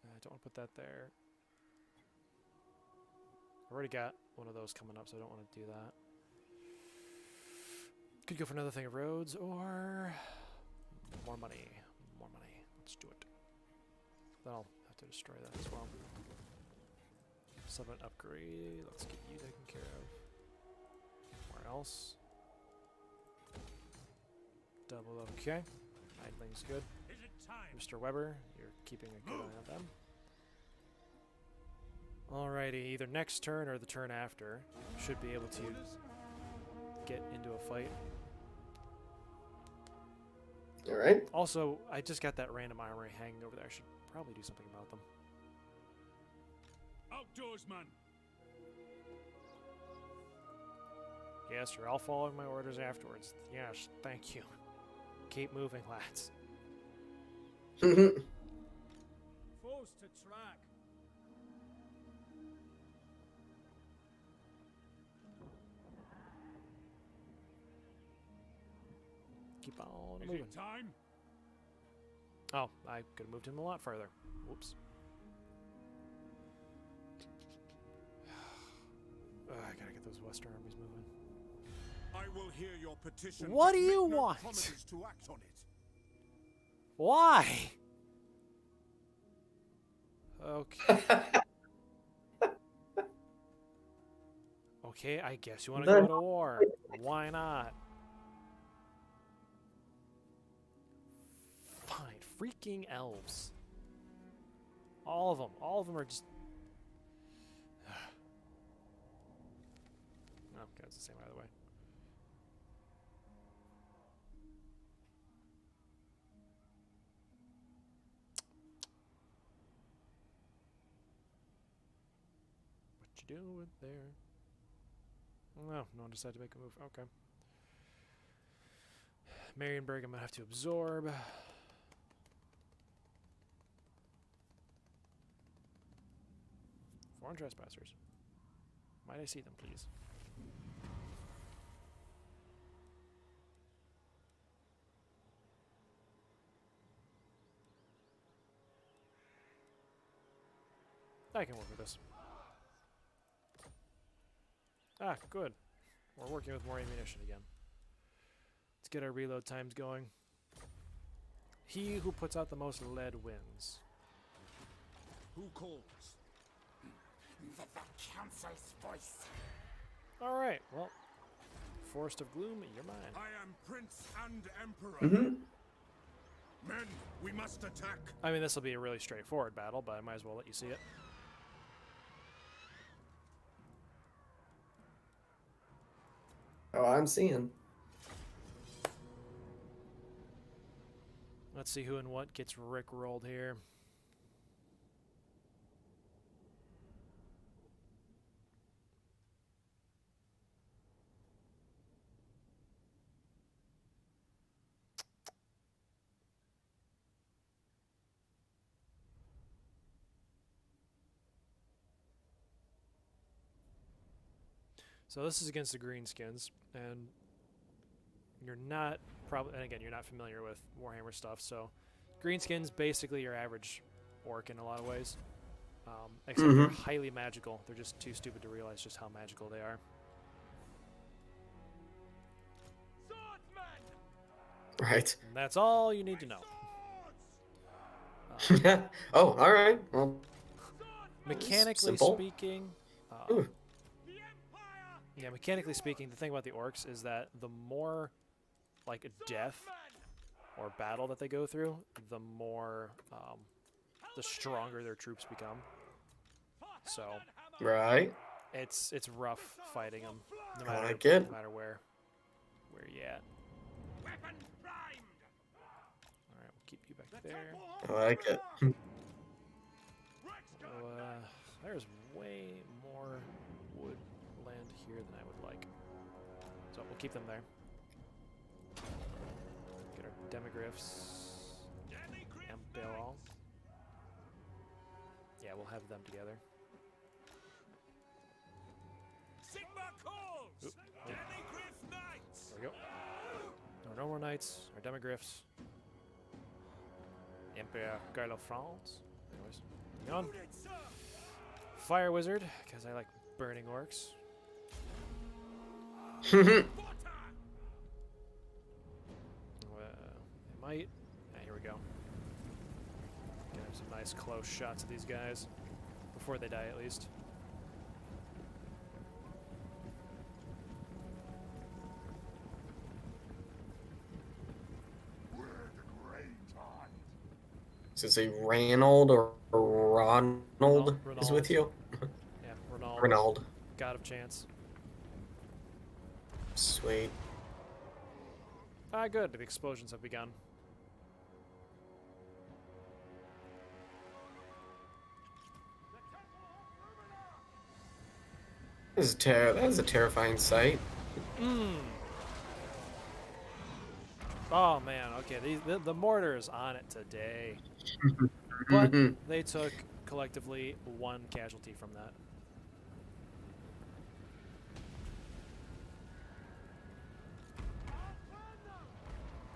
I don't want to put that there. I've already got one of those coming up, so I don't want to do that. Could go for another thing of roads, or more money. More money. Let's do it. Then I'll have to destroy that as well. Summon upgrade. Let's get you taken care of. Where else? Double okay. Idling's good. Mr. Weber, you're keeping a good eye on them. Alrighty, either next turn or the turn after, should be able to get into a fight. Alright. Also, I just got that random armory hanging over there. I should probably do something about them. Outdoorsman. Yes, you're all following my orders afterwards. Yes, thank you. Keep moving, lads. Mm-hmm. Foes to track. Keep on Is moving. it time? Oh, I could have moved him a lot further. Whoops. I gotta get those Western armies moving. I will hear your petition. What but do you make no want? promises to act on it. Why? Okay. Okay, I guess you want to go to war. Why not? Fine. Freaking elves. All of them. All of them are just... Oh, okay, it's the same either way. What you doing there? No, no one decided to make a move. Okay. Marienburg, I'm gonna have to absorb. Foreign trespassers. Might I see them, please? I can work with this. Ah, good. We're working with more ammunition again. Let's get our reload times going. He who puts out the most lead wins. Who calls? The council's voice. Alright, well. Forest of Gloom, you're mine. I am Prince and Emperor. Mm-hmm. Men, we must attack. I mean, this will be a really straightforward battle, but I might as well let you see it. Oh, I'm seeing. Let's see who and what gets rickrolled here. So this is against the greenskins, and you're not probably, and again, you're not familiar with Warhammer stuff, so greenskins basically your average orc in a lot of ways, except they're highly magical. They're just too stupid to realize just how magical they are. Right. And that's all you need to know. Oh, all right. Well, Mechanically simple. speaking, Ooh. yeah, mechanically speaking, the thing about the orcs is that the more like a death or battle that they go through, the more, the stronger their troops become. So Right. it's rough fighting them, no I matter like it. no matter where you at. All right, we'll keep you back there. I like it. So, there's way more wood land here than I would like, so we'll keep them there. Get our demigryphs and Bill. Yeah, we'll have them together. Oop, yeah. There we go. Our normal knights, our demigryphs. Emperor Garde of France. Anyways, moving on. Fire wizard, because I like burning orcs. It might. Here we go. Gonna have some nice close shots of these guys before they die, at least. Does it say Ranald or Ronald is with you? Yeah, Ronald. Ronald. God of chance. Sweet. Ah, good. The explosions have begun. That is a terrifying sight. Oh man, okay, the mortar is on it today. But they took collectively 1 casualty from that.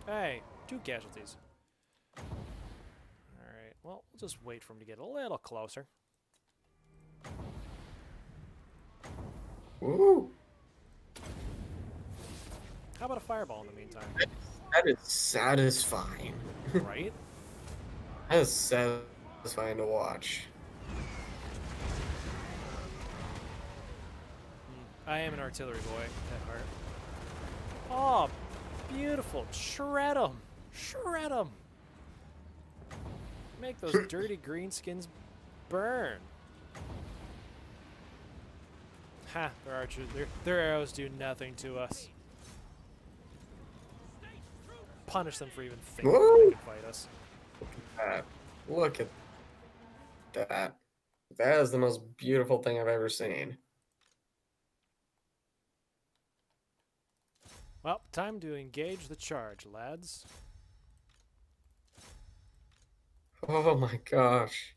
Hey, 2 casualties. Alright, well, we'll just wait for him to get a little closer. Woo! How about a fireball in the meantime? That is satisfying. Right? That is satisfying to watch. I am an artillery boy at heart. Oh, beautiful. Shred them. Shred them. Make those dirty greenskins burn. Ha, their archers, their arrows do nothing to us. Punish them for even thinking they can fight us. Look at that. That is the most beautiful thing I've ever seen. Well, time to engage the charge, lads. Oh my gosh.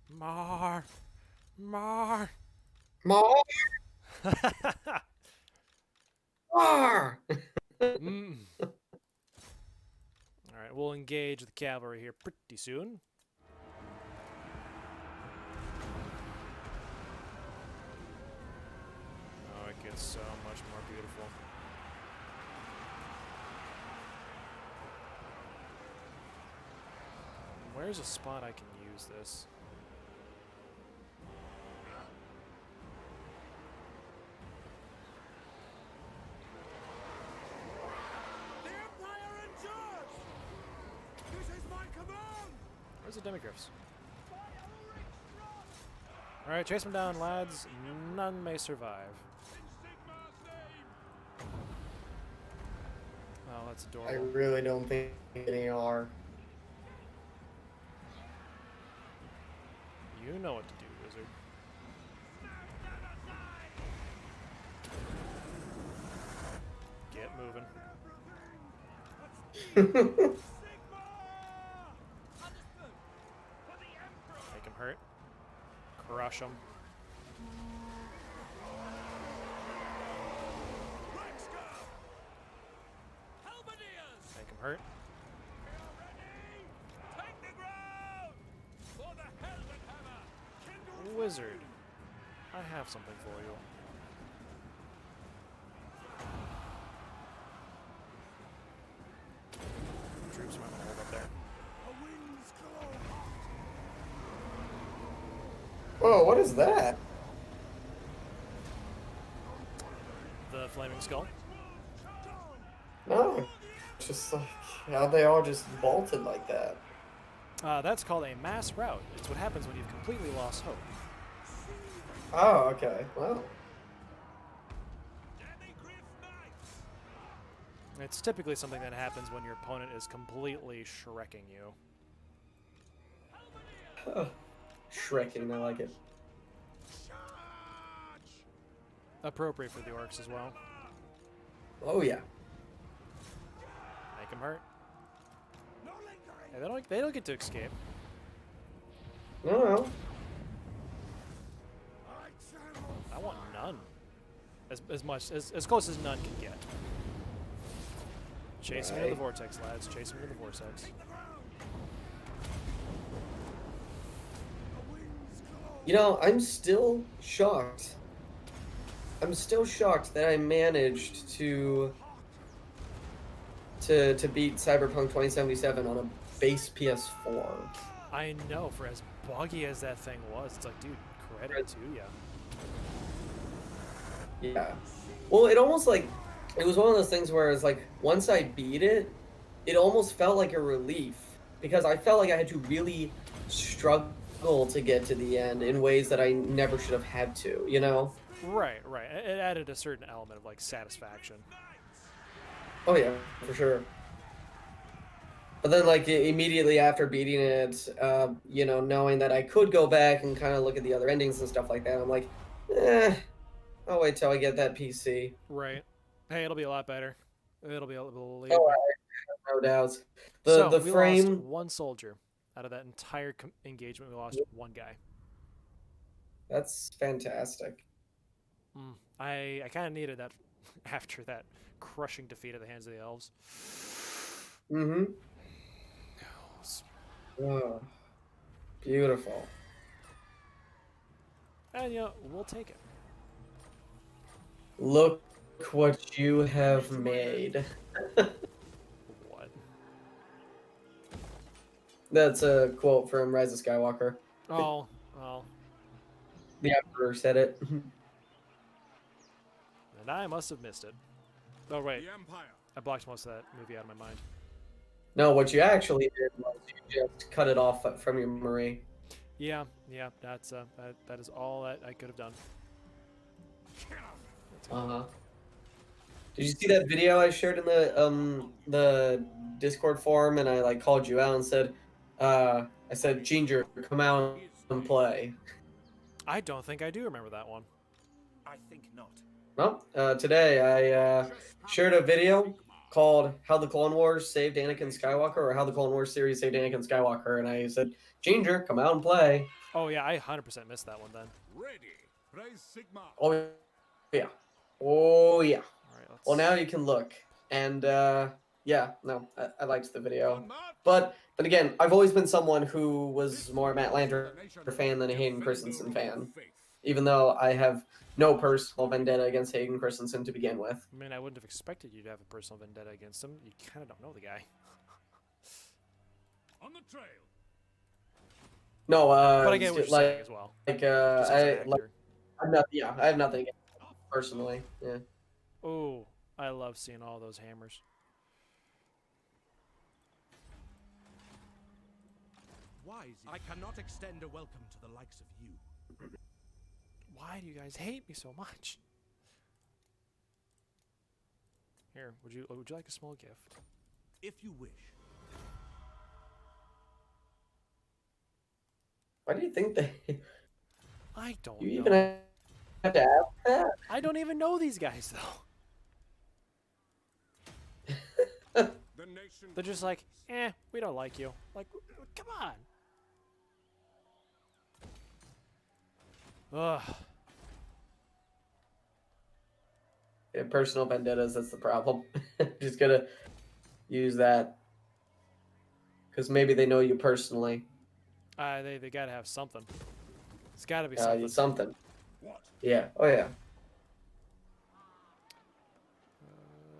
Mar. Mar. More! More! Alright, we'll engage the cavalry here pretty soon. Oh, it gets so much more beautiful. Where's a spot I can use this? Where's the demigryphs? Alright, chase them down, lads. None may survive. Oh, that's adorable. I really don't think any are. You know what to do, wizard. Get moving. Make him hurt. Crush him. hurt. Take the ground! For the helmet hammer! Kindle Wizard, I have something for you. Troops might want to hold up there. a wind's claw! Whoa, what is that? The flaming skull. No, just like how they all just bolted like that. That's called a mass rout. It's what happens when you've completely lost hope. Oh, okay. Well, It's typically something that happens when your opponent is completely shrekking you. Shrekking, I like it. Appropriate for the orcs as well. Oh yeah. Make them hurt. Hey, they don't get to escape. No. I want none. As close as none can get. Chase them into the vortex, lads. Chase them into the vortex. You know, I'm still shocked. I'm still shocked that I managed to beat Cyberpunk 2077 on a base PS4. I know, for as buggy as that thing was, it's like, dude, credit to ya. Yeah. Well, it almost like it was one of those things where it's like once I beat it, it almost felt like a relief because I felt like I had to really struggle to get to the end in ways that I never should have had to, you know? Right. It added a certain element of, like, satisfaction. Oh yeah, for sure. But then, like, immediately after beating it, you know, knowing that I could go back and kind of look at the other endings and stuff like that, I'm like, I'll wait till I get that PC. Right. Hey, it'll be a lot better. It'll be a little. Oh, I have no doubts. So The we frame. lost one soldier out of that entire engagement. We lost one guy. That's fantastic. I kind of needed that after that crushing defeat at the hands of the elves. Mm-hmm. Oh, beautiful. And you know, we'll take it. Look what you have made. What? That's a quote from Rise of Skywalker. Oh, well. The Emperor said it. And I must have missed it. Oh, wait. The Empire. I blocked most of that movie out of my mind. No, what you actually did was you just cut it off from your memory. Yeah, that's that is all that I could have done. Uh-huh. Did you see that video I shared in the Discord forum and I like called you out and said I said, Ginger, come out and play. I don't think I do remember that one. I think not. Well, today I shared a video called How the Clone Wars Saved Anakin Skywalker or How the Clone Wars series saved Anakin Skywalker, and I said, Ginger, come out and play. Oh yeah, I 100% missed that one then. Ready. Praise Sigma. Oh yeah. Oh yeah. All right, let's... Well, now you can look. And yeah, no, I liked the video. But again, I've always been someone who was more a Matt Lanter fan than a Hayden Christensen fan. Even though I have no personal vendetta against Hayden Christensen to begin with. I mean, I wouldn't have expected you to have a personal vendetta against him. You kind of don't know the guy. On the trail. No, But I get what you're saying as well. Like, Just as an actor. I have nothing against him personally. Yeah. Oh, I love seeing all those hammers. Why is it I cannot extend a welcome to the likes of you? Why do you guys hate me so much? Here, would you like a small gift? If you wish. Why do you think they? I don't You know. even have to ask that? I don't even know these guys though. The nation. They're just like, we don't like you. Like, come on. Ugh. Yeah, personal vendettas, that's the problem. Just gonna, use that. Because maybe they know you personally. They gotta have something. It's gotta be something. Something. What? Yeah. Oh, yeah.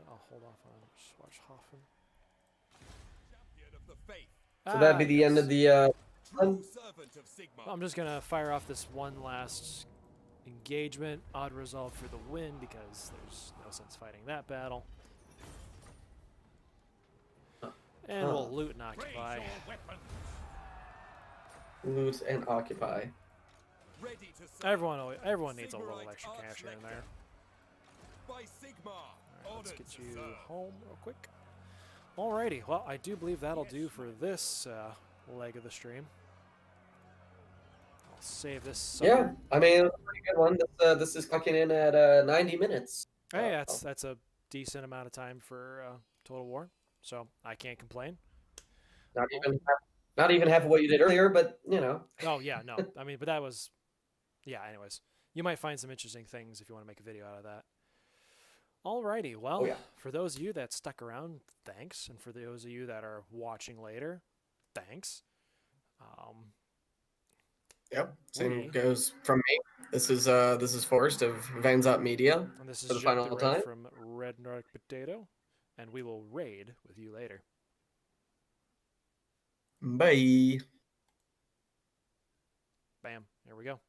I'll hold off on Schwarzhofen. Champion of the faith. So that'd be the end of the, True servant of Sigma. I'm just gonna fire off this one last engagement. Odd resolve for the win because there's no sense fighting that battle. And we'll loot and occupy. Raise your weapons. loot and occupy. Ready to serve. Everyone needs a little Sigmarite extra cash here and Archlector. there. By Sigma. Alright, let's Honored get to you serve. home real quick. Alrighty, well, I do believe that'll do for this leg of the stream. I'll save this sucker. Yeah, I mean, it's a pretty good one. This is clocking in at 90 minutes. Hey, that's a decent amount of time for Total War, so I can't complain. Not even half of what you did earlier, but you know. Oh yeah, no, I mean, but that was, yeah. Anyways, you might find some interesting things if you want to make a video out of that. Alrighty, well, for those of you that stuck around, thanks, and for those of you that are watching later, thanks. Yep. Same goes from me. This is Forrest of VanZott Media. And this is for the final JekTheRed time. from Red Nordic Potato, and we will raid with you later. Bye. Bam. There we go.